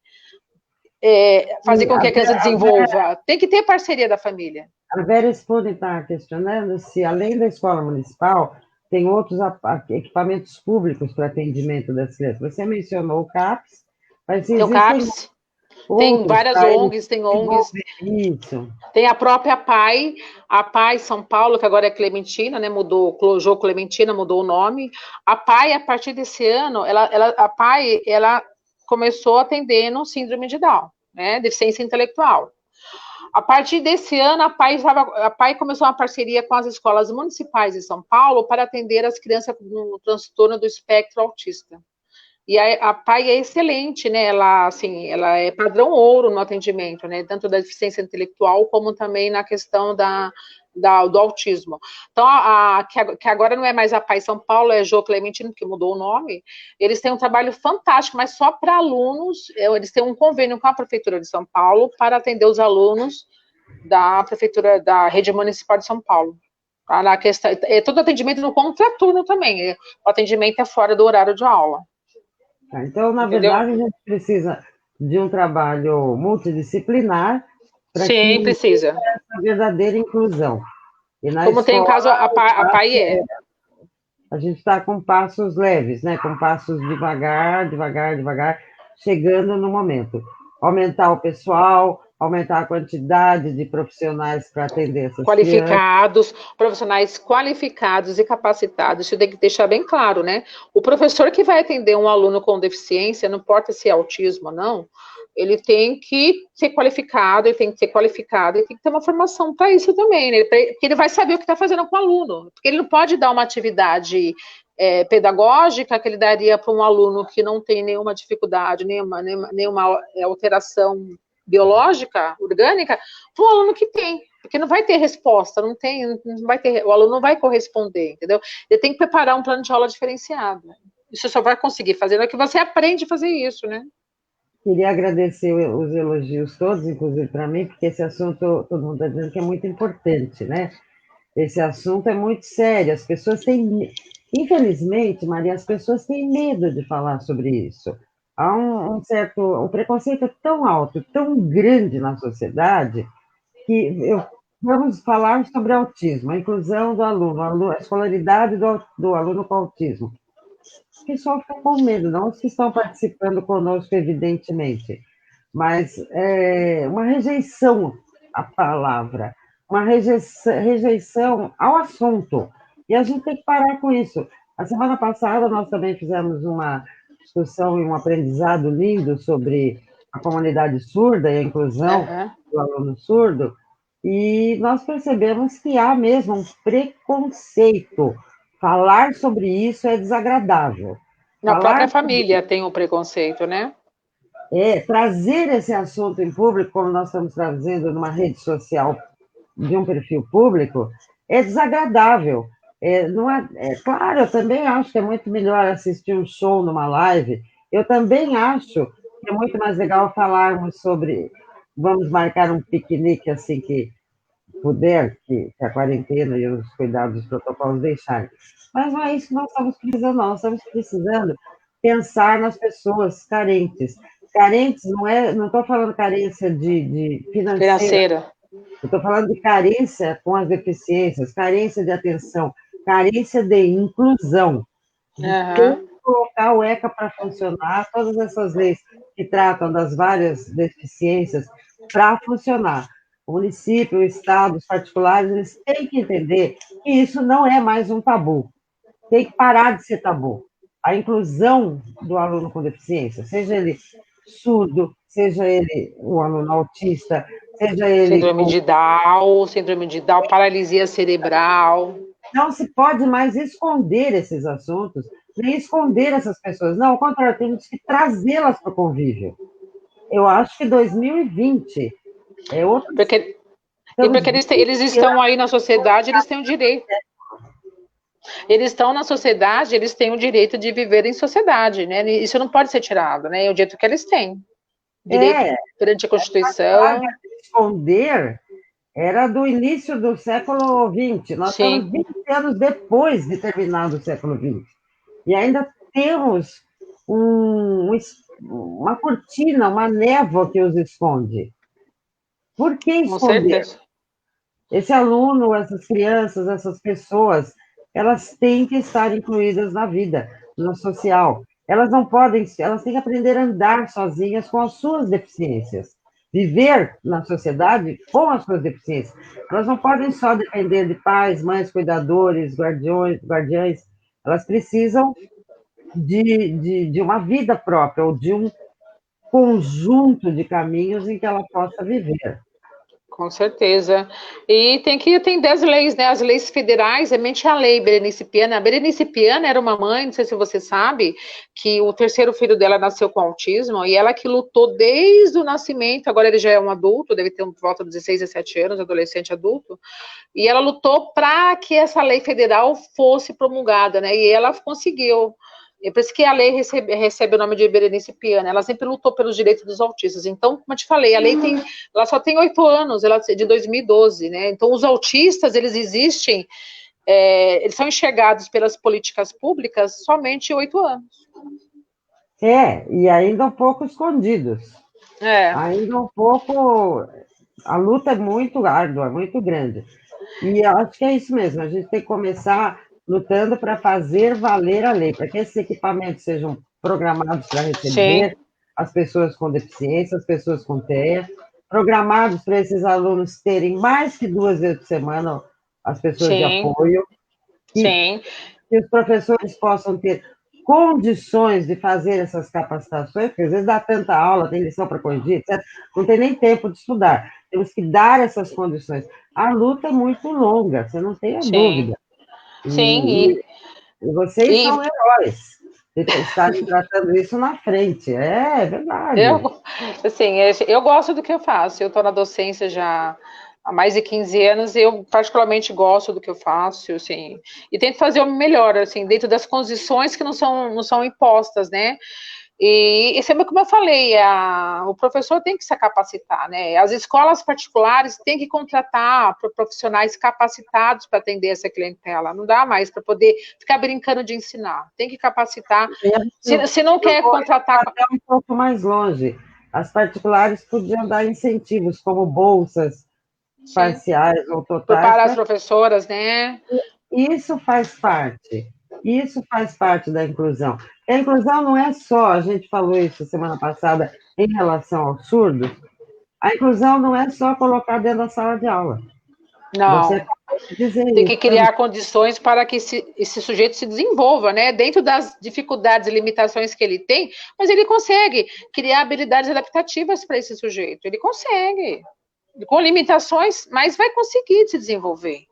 Fazer com que a criança desenvolva. Tem que ter parceria da família. A Vera Spone está questionando se, além da escola municipal, tem outros equipamentos públicos para atendimento das crianças. Você mencionou o CAPS, mas tem o CAPS, tem várias ONGs, tem ONGs. Isso. Tem a própria a PAI São Paulo, que agora é Clementina, né? Clojou Clementina, mudou o nome. A PAI, a partir desse ano, a PAI, ela começou atendendo síndrome de Down, né? Deficiência intelectual. A partir desse ano, a PAI começou uma parceria com as escolas municipais de São Paulo para atender as crianças com transtorno do espectro autista. E a PAI é excelente, né? Ela é padrão ouro no atendimento, né? Tanto da deficiência intelectual como também na questão do autismo. Então, que agora não é mais a PAI São Paulo, é Jô Clementino, que mudou o nome. Eles têm um trabalho fantástico, mas só para alunos. Eles têm um convênio com a Prefeitura de São Paulo para atender os alunos da Prefeitura, da Rede Municipal de São Paulo. Na questão, todo atendimento no contraturno também. O atendimento é fora do horário de aula. Então, na verdade, a gente precisa de um trabalho multidisciplinar para que precisa. essa verdadeira inclusão. E na Como escola, tem o caso, a PAI a gente está com passos leves, né? Com passos devagar, chegando no momento. Aumentar o pessoal, aumentar a quantidade de profissionais para atender essas qualificados, crianças. Profissionais qualificados e capacitados, isso tem que deixar bem claro, né? O professor que vai atender um aluno com deficiência, não importa se é autismo ou não, ele tem que ser qualificado, ele tem que ter uma formação para isso também, né? Porque ele vai saber o que está fazendo com o aluno, porque ele não pode dar uma atividade pedagógica que ele daria para um aluno que não tem nenhuma dificuldade, nenhuma alteração biológica, orgânica, para um aluno que tem, porque não vai ter resposta, não vai ter, o aluno não vai corresponder, entendeu? Ele tem que preparar um plano de aula diferenciado. Isso só vai conseguir fazer na que você aprende a fazer isso, né? Queria agradecer os elogios todos, inclusive para mim, porque esse assunto, todo mundo está dizendo que é muito importante, né? Esse assunto é muito sério, as pessoas têm, infelizmente, Maria, as pessoas têm medo de falar sobre isso. Há o preconceito é tão alto, tão grande na sociedade, que vamos falar sobre autismo, a inclusão do aluno, a escolaridade do aluno com autismo. O pessoal fica com medo, não os que estão participando conosco, evidentemente, mas uma rejeição à palavra, uma rejeição ao assunto, e a gente tem que parar com isso. A semana passada nós também fizemos uma discussão e um aprendizado lindo sobre a comunidade surda e a inclusão do aluno surdo, e nós percebemos que há mesmo um preconceito. Falar sobre isso é desagradável. Na própria família tem um preconceito, né? Trazer esse assunto em público, como nós estamos trazendo numa rede social de um perfil público, é desagradável. Claro, eu também acho que é muito melhor assistir um show numa live. Eu também acho que é muito mais legal falarmos sobre. Vamos marcar um piquenique assim que puder, que a quarentena e os cuidados, os protocolos deixarem. Mas não é isso que nós estamos precisando, não. Nós estamos precisando pensar nas pessoas carentes. Carentes não estou falando carência de financeira. Eu estou falando de carência com as deficiências, carência de atenção, carência de inclusão. De colocar o ECA para funcionar, todas essas leis que tratam das várias deficiências para funcionar. O município, o Estado, os particulares, eles têm que entender que isso não é mais um tabu. Tem que parar de ser tabu. A inclusão do aluno com deficiência, seja ele surdo, seja ele um aluno autista, seja ele... Síndrome de Down, paralisia cerebral. Não se pode mais esconder esses assuntos, nem esconder essas pessoas. Não, ao contrário, temos que trazê-las para o convívio. Eu acho que 2020 É outro. Porque eles estão aí na sociedade, eles têm o direito. Eles estão na sociedade, eles têm o direito de viver em sociedade, né? Isso não pode ser tirado, né? É o direito que eles têm. Direito perante a Constituição. Esconder era do início do século XX. Nós estamos 20 anos depois de terminar o século XX. E ainda temos uma cortina, uma névoa que os esconde. Por que esconder? Com certeza. Esse aluno, essas crianças, essas pessoas, elas têm que estar incluídas na vida, no social. Elas não podem, elas têm que aprender a andar sozinhas com as suas deficiências, viver na sociedade com as suas deficiências. Elas não podem só depender de pais, mães, cuidadores, guardiães. Elas precisam de uma vida própria, ou de um conjunto de caminhos em que ela possa viver. Com certeza. E tem 10 leis, né? As leis federais, a lei Berenice Piana. A Berenice Piana era uma mãe, não sei se você sabe, que o terceiro filho dela nasceu com autismo, e ela que lutou desde o nascimento, agora ele já é um adulto, deve ter volta de 16, 17 anos, adolescente adulto, e ela lutou para que essa lei federal fosse promulgada, né? E ela conseguiu. É por isso que a lei recebe o nome de Berenice Piana. Ela sempre lutou pelos direitos dos autistas. Então, como eu te falei, a lei ela só tem 8 anos, ela é de 2012, né? Então, os autistas, eles existem, eles são enxergados pelas políticas públicas somente 8 anos. E ainda um pouco escondidos. Ainda um pouco... A luta é muito árdua, muito grande. E eu acho que é isso mesmo, a gente tem que começar lutando para fazer valer a lei, para que esses equipamentos sejam programados para receber as pessoas com deficiência, as pessoas com TEA, programados para esses alunos terem mais que 2 vezes por semana as pessoas de apoio, que os professores possam ter condições de fazer essas capacitações, porque às vezes dá tanta aula, tem lição para corrigir, etc. Não tem nem tempo de estudar. Temos que dar essas condições. A luta é muito longa, você não tem a dúvida. E vocês são heróis de estarem tratando isso na frente. É verdade. Eu gosto do que eu faço. Eu estou na docência já há mais de 15 anos e eu particularmente gosto do que eu faço, assim, e tento fazer o melhor, assim, dentro das condições que não são impostas, né? E sempre como eu falei, o professor tem que se capacitar, né? As escolas particulares têm que contratar profissionais capacitados para atender essa clientela. Não dá mais para poder ficar brincando de ensinar. Tem que capacitar. Se não quer contratar... Até um pouco mais longe. As particulares podiam dar incentivos, como bolsas parciais ou totais. Para as professoras, né? Isso faz parte da inclusão. A inclusão não é só, a gente falou isso semana passada em relação aos surdos, a inclusão não é só colocar dentro da sala de aula. Não. Tem que criar condições para que esse sujeito se desenvolva, né? Dentro das dificuldades e limitações que ele tem, mas ele consegue criar habilidades adaptativas para esse sujeito. Ele consegue. Com limitações, mas vai conseguir se desenvolver.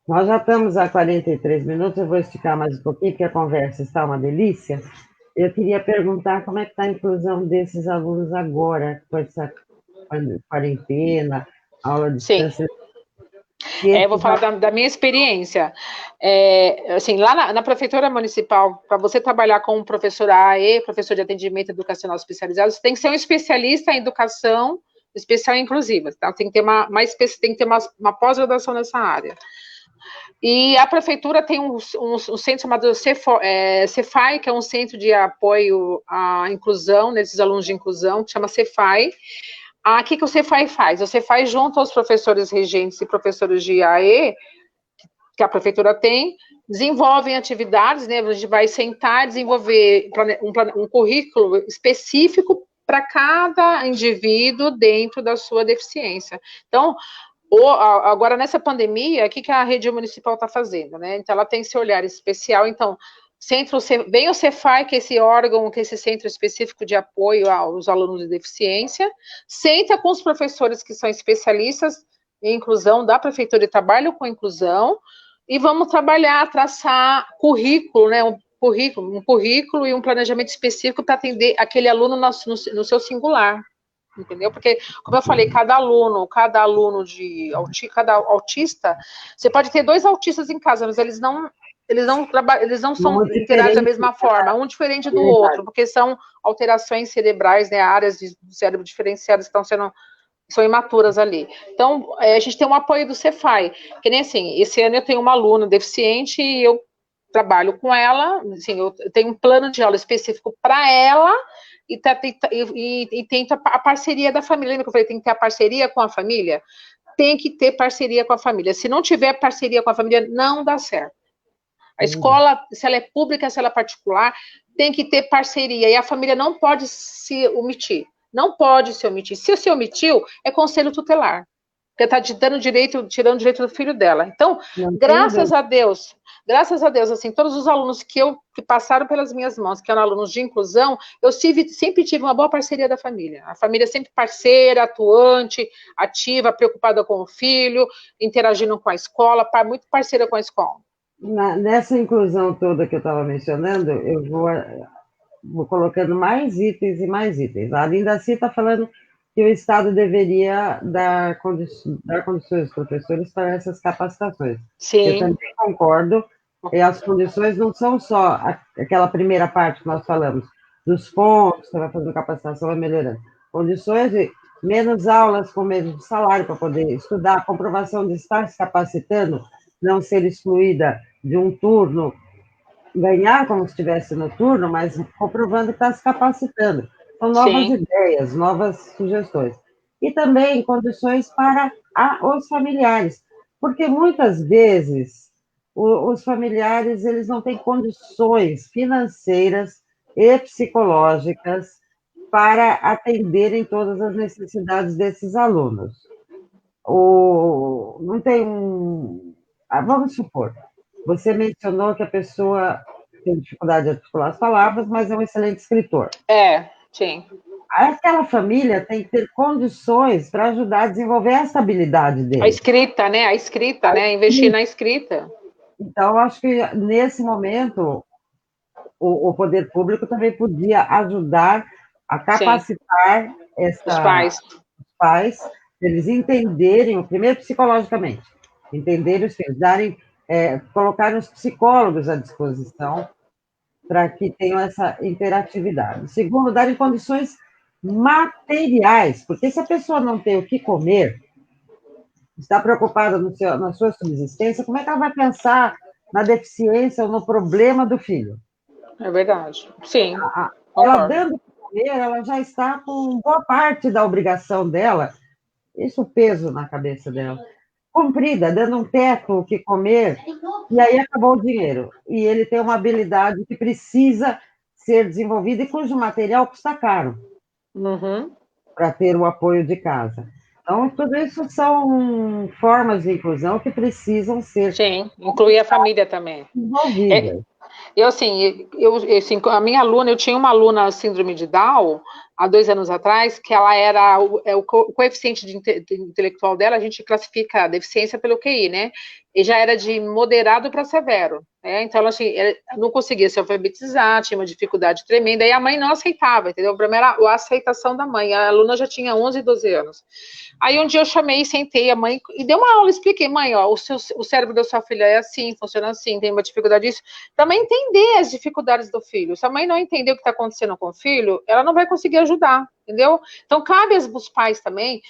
Nós já estamos há 43 minutos, eu vou esticar mais um pouquinho, porque a conversa está uma delícia. Eu queria perguntar como é que está a inclusão desses alunos agora, com essa quarentena, aula de distância. Eu vou falar da minha experiência. Assim, lá na Prefeitura Municipal, para você trabalhar com um professor AE, professor de atendimento educacional especializado, você tem que ser um especialista em educação especial e inclusiva. Então, tem que ter uma pós-graduação nessa área. E a prefeitura tem um centro chamado Cefai, que é um centro de apoio à inclusão, nesses alunos de inclusão, que chama Cefai. O que o Cefai faz? O Cefai, junto aos professores regentes e professores de AE, que a prefeitura tem, desenvolvem atividades, né? A gente vai sentar e desenvolver um currículo específico para cada indivíduo dentro da sua deficiência. Então, agora, nessa pandemia, o que a rede municipal está fazendo, né? Então, ela tem esse olhar especial. Então, vem o Cefai, que é esse órgão, que é esse centro específico de apoio aos alunos de deficiência, senta com os professores que são especialistas em inclusão da prefeitura e trabalham com inclusão, e vamos traçar currículo, né? Um currículo e um planejamento específico para atender aquele aluno no seu singular. entendeu? Porque, como eu falei, cada aluno cada autista, você pode ter 2 autistas em casa, mas eles não são inteirados da mesma forma, um diferente do outro, porque são alterações cerebrais, né, áreas do cérebro diferenciadas que são imaturas ali. Então, a gente tem um apoio do Cefai, que nem assim, esse ano eu tenho uma aluna deficiente e eu trabalho com ela, assim, eu tenho um plano de aula específico para ela e tento a parceria da família. Lembra que eu falei, tem que ter a parceria com a família? Tem que ter parceria com a família. Se não tiver parceria com a família, não dá certo. A escola, se ela é pública, se ela é particular, tem que ter parceria. E a família não pode se omitir. Não pode se omitir. Se se omitiu, é conselho tutelar. Porque está tirando o direito do filho dela. Então, graças a Deus, assim, todos os alunos que passaram pelas minhas mãos, que eram alunos de inclusão, eu sempre tive uma boa parceria da família. A família sempre parceira, atuante, ativa, preocupada com o filho, interagindo com a escola, muito parceira com a escola. Nessa inclusão toda que eu estava mencionando, eu vou colocando mais itens e mais itens. A Lindaci está falando que o Estado deveria dar condições aos professores para essas capacitações. Sim. Eu também concordo, e as condições não são só aquela primeira parte que nós falamos, dos pontos, que você vai fazendo capacitação, vai melhorando. Condições de menos aulas com menos salário para poder estudar, comprovação de estar se capacitando, não ser excluída de um turno, ganhar como se estivesse no turno, mas comprovando que está se capacitando. São novas ideias, novas sugestões. E também condições para os familiares, porque muitas vezes os familiares eles não têm condições financeiras e psicológicas para atenderem todas as necessidades desses alunos. Não tem vamos supor, você mencionou que a pessoa tem dificuldade de articular as palavras, mas é um excelente escritor. Sim. Aquela família tem que ter condições para ajudar a desenvolver essa habilidade dele. A escrita, né? Investir na escrita. Então, acho que nesse momento o poder público também podia ajudar a capacitar os pais, eles entenderem, primeiro psicologicamente, entenderem os filhos, colocar os psicólogos à disposição para que tenham essa interatividade. Segundo, darem condições materiais, porque se a pessoa não tem o que comer, está preocupada na sua subsistência, como é que ela vai pensar na deficiência ou no problema do filho? É verdade. Sim. Ela dando o que comer, ela já está com boa parte da obrigação dela, isso o peso na cabeça dela, cumprida, dando um teto o que comer, e aí acabou o dinheiro. E ele tem uma habilidade que precisa ser desenvolvida e cujo material custa caro para ter o apoio de casa. Então, tudo isso são formas de inclusão que precisam ser... Sim, incluir a família também. Envolvidas. A minha aluna, eu tinha uma aluna síndrome de Down, há 2 anos atrás, que ela era, o coeficiente intelectual dela, a gente classifica a deficiência pelo QI, né? E já era de moderado para severo, né? Então, ela não conseguia se alfabetizar, tinha uma dificuldade tremenda, e a mãe não aceitava, entendeu? O problema era a aceitação da mãe. A aluna já tinha 11, 12 anos. Aí um dia eu chamei, sentei a mãe e dei uma aula, expliquei, mãe, ó, o cérebro da sua filha é assim, funciona assim, tem uma dificuldade disso, para a mãe entender as dificuldades do filho. Se a mãe não entender o que está acontecendo com o filho, ela não vai conseguir ajudar, entendeu? Então, cabe aos pais também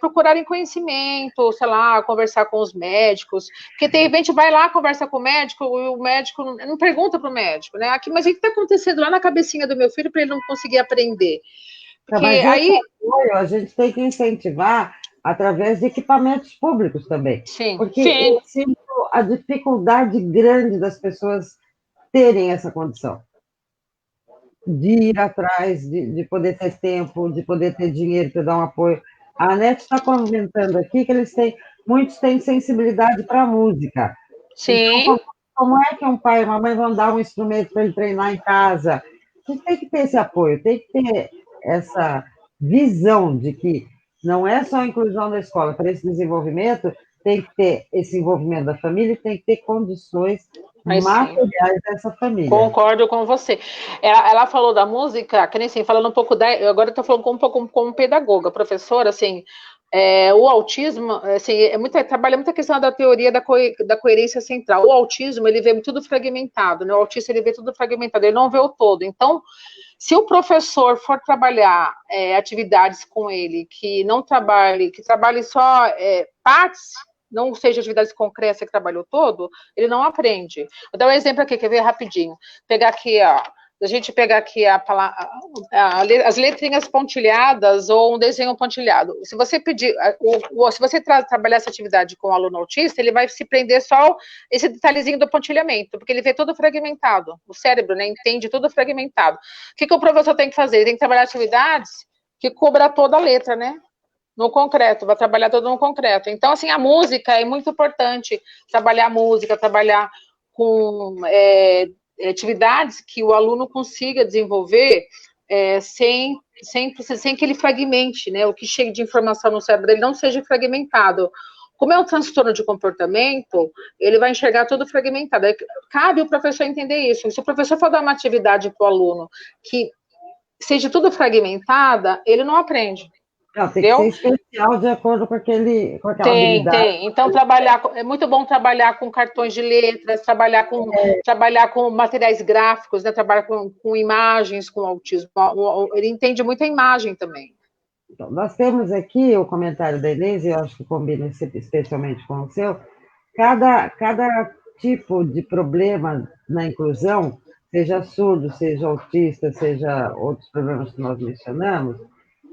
procurarem conhecimento, sei lá, conversar com os médicos, porque de repente vai lá, conversa com o médico, e o médico não pergunta para o médico, né? Mas o que está acontecendo lá na cabecinha do meu filho para ele não conseguir aprender? Porque aí apoio a gente tem que incentivar através de equipamentos públicos também. Sim, porque eu sinto a dificuldade grande das pessoas terem essa condição de ir atrás, de poder ter tempo, de poder ter dinheiro para dar um apoio. A Anete está comentando aqui que muitos têm sensibilidade para a música. Sim. Então, como é que um pai e uma mãe vão dar um instrumento para ele treinar em casa? A gente tem que ter esse apoio, tem que ter essa visão de que não é só a inclusão da escola, para esse desenvolvimento tem que ter esse envolvimento da família e tem que ter condições materiais dessa família. Concordo com você. Ela falou da música, que nem assim, falando um pouco eu agora estou falando um pouco como pedagoga, professora, assim, o autismo, assim, trabalha muita questão da teoria da coerência central. O autismo, ele vê tudo fragmentado, né? O autista, ele vê tudo fragmentado, ele não vê o todo. Então, se o professor for trabalhar atividades com ele que trabalhe só partes, não seja atividades concretas que trabalhou todo, ele não aprende. Vou dar um exemplo aqui, quer ver rapidinho? Pegar aqui, ó. A gente pegar aqui as letrinhas pontilhadas ou um desenho pontilhado. Se você pedir, se você trabalhar essa atividade com o aluno autista, ele vai se prender só esse detalhezinho do pontilhamento, porque ele vê tudo fragmentado. O cérebro, né, entende tudo fragmentado. O que o professor tem que fazer? Ele tem que trabalhar atividades que cubra toda a letra, né? No concreto, vai trabalhar tudo no concreto. Então, assim, a música é muito importante, trabalhar a música, trabalhar com atividades que o aluno consiga desenvolver sem que ele fragmente, né? O que chega de informação no cérebro dele não seja fragmentado. Como é um transtorno de comportamento, ele vai enxergar tudo fragmentado. Cabe o professor entender isso. Se o professor for dar uma atividade para o aluno que seja tudo fragmentada, ele não aprende. Não, tem que ser especial de acordo com aquela habilidade. Tem. Então, é muito bom trabalhar com cartões de letras, trabalhar com materiais gráficos, né? Trabalhar com imagens, com autismo. Ele entende muito a imagem também. Então, nós temos aqui o comentário da Inês, e eu acho que combina especialmente com o seu. Cada tipo de problema na inclusão, seja surdo, seja autista, seja outros problemas que nós mencionamos,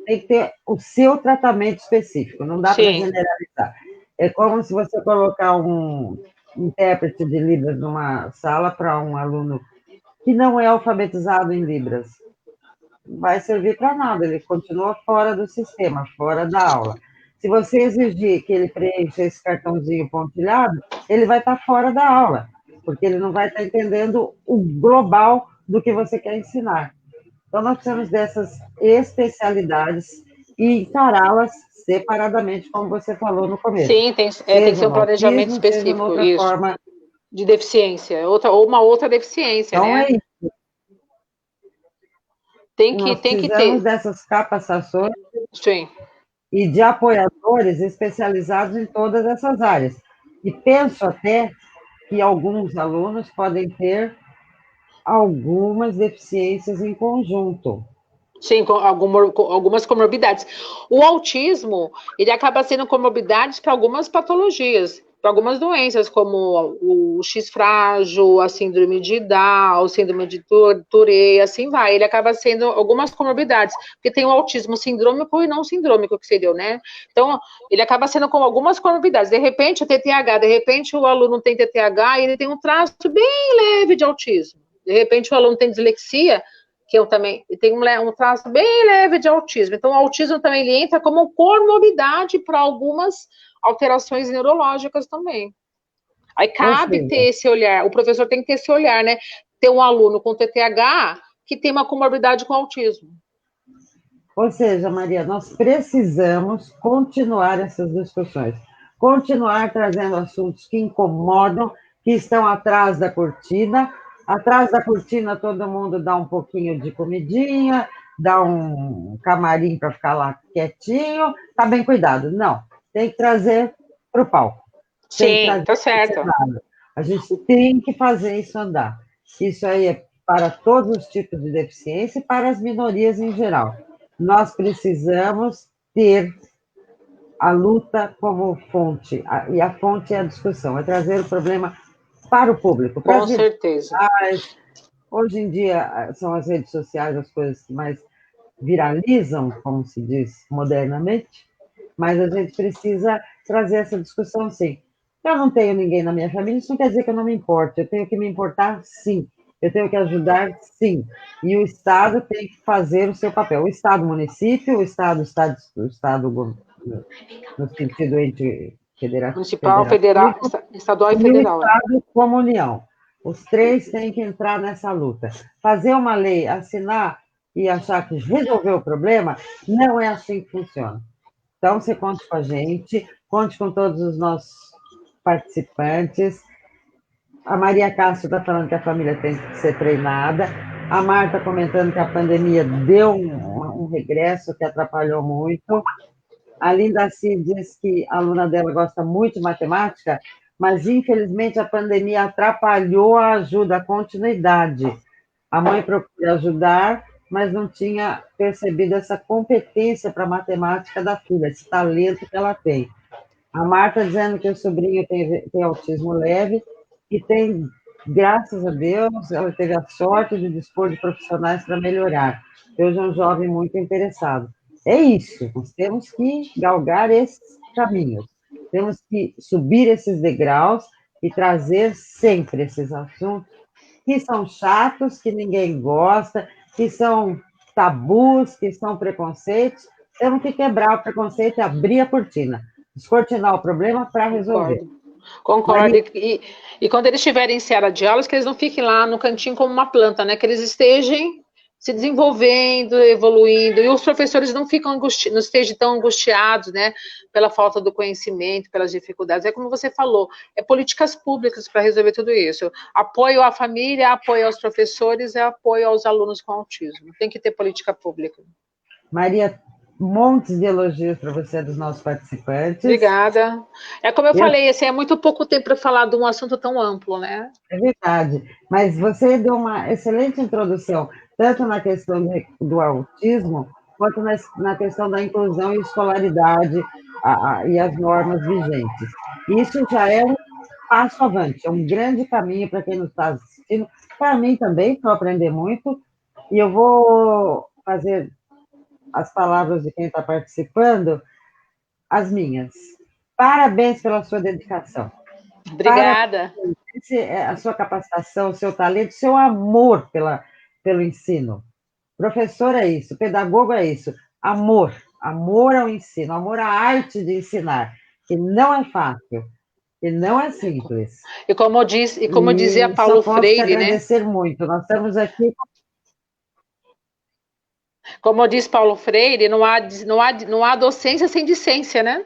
tem que ter o seu tratamento específico, não dá para generalizar. É como se você colocar um intérprete de Libras numa sala para um aluno que não é alfabetizado em Libras. Não vai servir para nada, ele continua fora do sistema, fora da aula. Se você exigir que ele preencha esse cartãozinho pontilhado, ele vai estar fora da aula, porque ele não vai estar entendendo o global do que você quer ensinar. Então, nós precisamos dessas especialidades e encará-las separadamente, como você falou no começo. Sim, tem que ser um planejamento específico, outra isso, forma de deficiência, ou uma outra deficiência, então, né? É isso. Tem que ter dessas capacitações. Sim. E de apoiadores especializados em todas essas áreas. E penso até que alguns alunos podem ter algumas deficiências em conjunto. Sim, com algumas comorbidades. O autismo, ele acaba sendo comorbidades para algumas patologias, para algumas doenças, como o X frágil, a síndrome de Down, síndrome de Tourette, assim vai. Ele acaba sendo algumas comorbidades, porque tem o autismo sindrômico e não sindrômico, que seria, né? Então, ele acaba sendo com algumas comorbidades. De repente, o TTAH, de repente o aluno tem TTAH e ele tem um traço bem leve de autismo. De repente, o aluno tem dislexia, que eu também tenho um traço bem leve de autismo. Então, o autismo também ele entra como comorbidade para algumas alterações neurológicas também. Aí cabe ter esse olhar, o professor tem que ter esse olhar, né? Ter um aluno com TTAH que tem uma comorbidade com autismo. Ou seja, Maria, nós precisamos continuar essas discussões, continuar trazendo assuntos que incomodam, que estão atrás da cortina. Atrás da cortina, todo mundo dá um pouquinho de comidinha, dá um camarim para ficar lá quietinho, tá bem cuidado. Não, tem que trazer para o palco. Sim, tá certo. A gente tem que fazer isso andar. Isso aí é para todos os tipos de deficiência e para as minorias em geral. Nós precisamos ter a luta como fonte, e a fonte é a discussão, é trazer o problema para o público. Com certeza. Hoje em dia, são as redes sociais as coisas que mais viralizam, como se diz modernamente, mas a gente precisa trazer essa discussão, sim. Eu não tenho ninguém na minha família, isso não quer dizer que eu não me importe, eu tenho que me importar, sim. Eu tenho que ajudar, sim. E o Estado tem que fazer o seu papel. O Estado, o município, o Estado no sentido entre municipal, federal, estadual e federal. O Estado como União. Os três têm que entrar nessa luta. Fazer uma lei, assinar e achar que resolveu o problema, não é assim que funciona. Então, você conte com a gente, conte com todos os nossos participantes. A Maria Castro está falando que a família tem que ser treinada. A Marta comentando que a pandemia deu um regresso que atrapalhou muito. A Linda C diz que a aluna dela gosta muito de matemática, mas infelizmente a pandemia atrapalhou a ajuda, a continuidade. A mãe procura ajudar, mas não tinha percebido essa competência para matemática da filha, esse talento que ela tem. A Marta dizendo que o sobrinho tem autismo leve e tem, graças a Deus, ela teve a sorte de dispor de profissionais para melhorar. Hoje é um jovem muito interessado. É isso, nós temos que galgar esses caminhos, temos que subir esses degraus e trazer sempre esses assuntos que são chatos, que ninguém gosta, que são tabus, que são preconceitos. Temos que quebrar o preconceito e abrir a cortina, descortinar o problema para resolver. Concordo. Concordo. Maria, E quando eles estiverem em sala de aulas, que eles não fiquem lá no cantinho como uma planta, né? Que eles estejam se desenvolvendo, evoluindo, e os professores não ficam não estejam tão angustiados, né? Pela falta do conhecimento, pelas dificuldades. É como você falou, é políticas públicas para resolver tudo isso. Apoio à família, apoio aos professores, é apoio aos alunos com autismo. Tem que ter política pública. Maria, montes de elogios para você dos nossos participantes. Obrigada. É como eu Eu, falei, assim, é muito pouco tempo para falar de um assunto tão amplo, né? é verdade, mas você deu uma excelente introdução, tanto na questão do autismo, quanto na questão da inclusão e escolaridade e as normas vigentes. Isso já é um passo avante, é um grande caminho para quem nos está assistindo, para mim também, estou aprendendo muito, e eu vou fazer as palavras de quem está participando, as minhas. Parabéns pela sua dedicação. Parabéns Obrigada. a sua capacitação, o seu talento, o seu amor pelo ensino. Professor é isso, pedagogo é isso. Amor, amor ao ensino, amor à arte de ensinar, que não é fácil, que não é simples. Como dizia E só Paulo posso te Freire, né? agradecer muito. Nós estamos aqui. Como diz Paulo Freire, não há docência sem discência, né?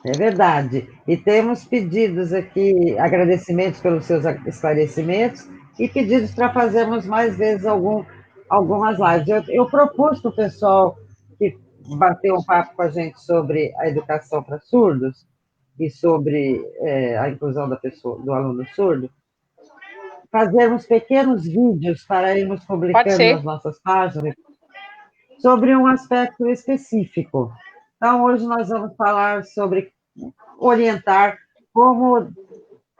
É verdade. E temos pedidos aqui, agradecimentos pelos seus esclarecimentos e pedidos para fazermos mais vezes algumas lives. Eu propus para o pessoal que bateu um papo com a gente sobre a educação para surdos e sobre a inclusão da pessoa, do aluno surdo, fazermos pequenos vídeos para irmos Pode publicando nas ser. nossas páginas sobre um aspecto específico. Então, hoje nós vamos falar sobre orientar como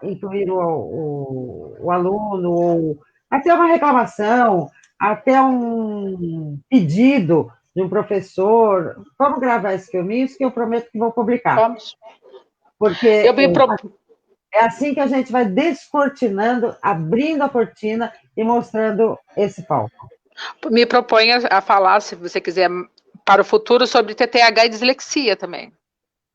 incluir o aluno, ou até uma reclamação, até um pedido de um professor. Vamos gravar esse filminho, isso que eu prometo que vou publicar. Vamos. Porque Eu me, pro, é assim que a gente vai descortinando, abrindo a cortina e mostrando esse palco. Me proponho a falar, se você quiser, para o futuro, sobre TTH e dislexia também.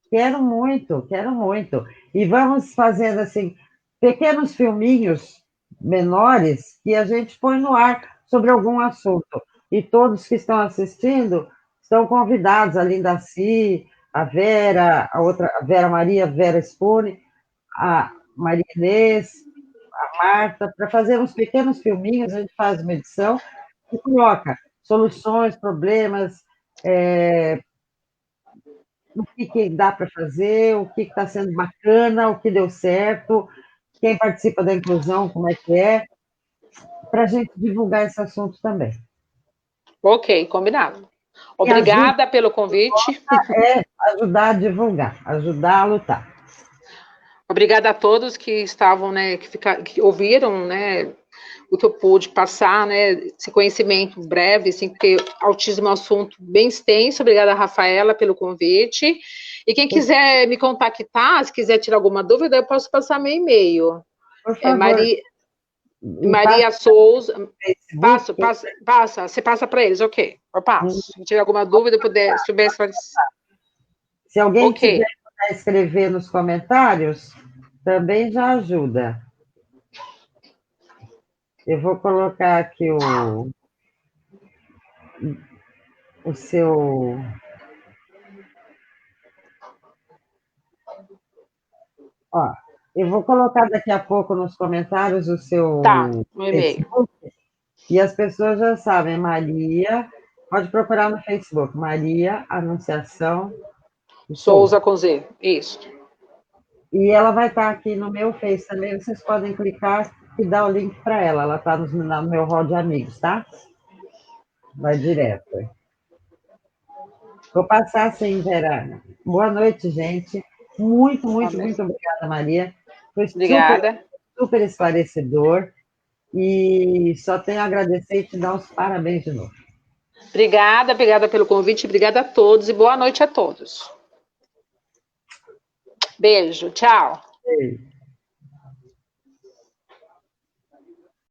Quero muito, quero muito. E vamos fazendo assim, pequenos filminhos menores que a gente põe no ar sobre algum assunto. E todos que estão assistindo estão convidados, a Linda Si, a Vera, a Vera Maria, Vera Spone, a Maria Inês, a Marta, para fazer uns pequenos filminhos, a gente faz uma edição e coloca soluções, problemas, o que dá para fazer, o que está sendo bacana, o que deu certo, quem participa da inclusão, como é, para a gente divulgar esse assunto também. Ok, combinado. E ajuda Obrigada pelo convite. ajudar a divulgar, ajudar a lutar. Obrigada a todos que estavam, né, que ouviram, né, o que eu pude passar, né, esse conhecimento breve, assim, porque autismo é um assunto bem extenso. Obrigada, Rafaela, pelo convite. E quem quiser me contactar, se quiser tirar alguma dúvida, eu posso passar meu e-mail. Por É favor, e passa Maria Souza. no Facebook. Você passa para eles, ok. Eu passo. Se tiver alguma dúvida, puder, souber esclarecer. Se alguém Ok. tiver que escrever nos comentários, também já ajuda. Eu vou colocar aqui o seu. Ó, eu vou colocar daqui a pouco nos comentários o Tá, seu no e-mail. Facebook, e as pessoas já sabem, Maria, pode procurar no Facebook, Maria Anunciação Souza. Souza com Z, isso. E ela vai estar aqui no meu Face também, vocês podem clicar e dar o link para ela. Ela está no meu hall de amigos, tá? Vai direto. Vou passar sem Vera. Boa noite, gente. Muito, muito, muito obrigada, Maria. Foi super, Obrigada. super esclarecedor. E só tenho a agradecer e te dar os parabéns de novo. Obrigada pelo convite, obrigada a todos e boa noite a todos. Beijo, tchau. Beijo.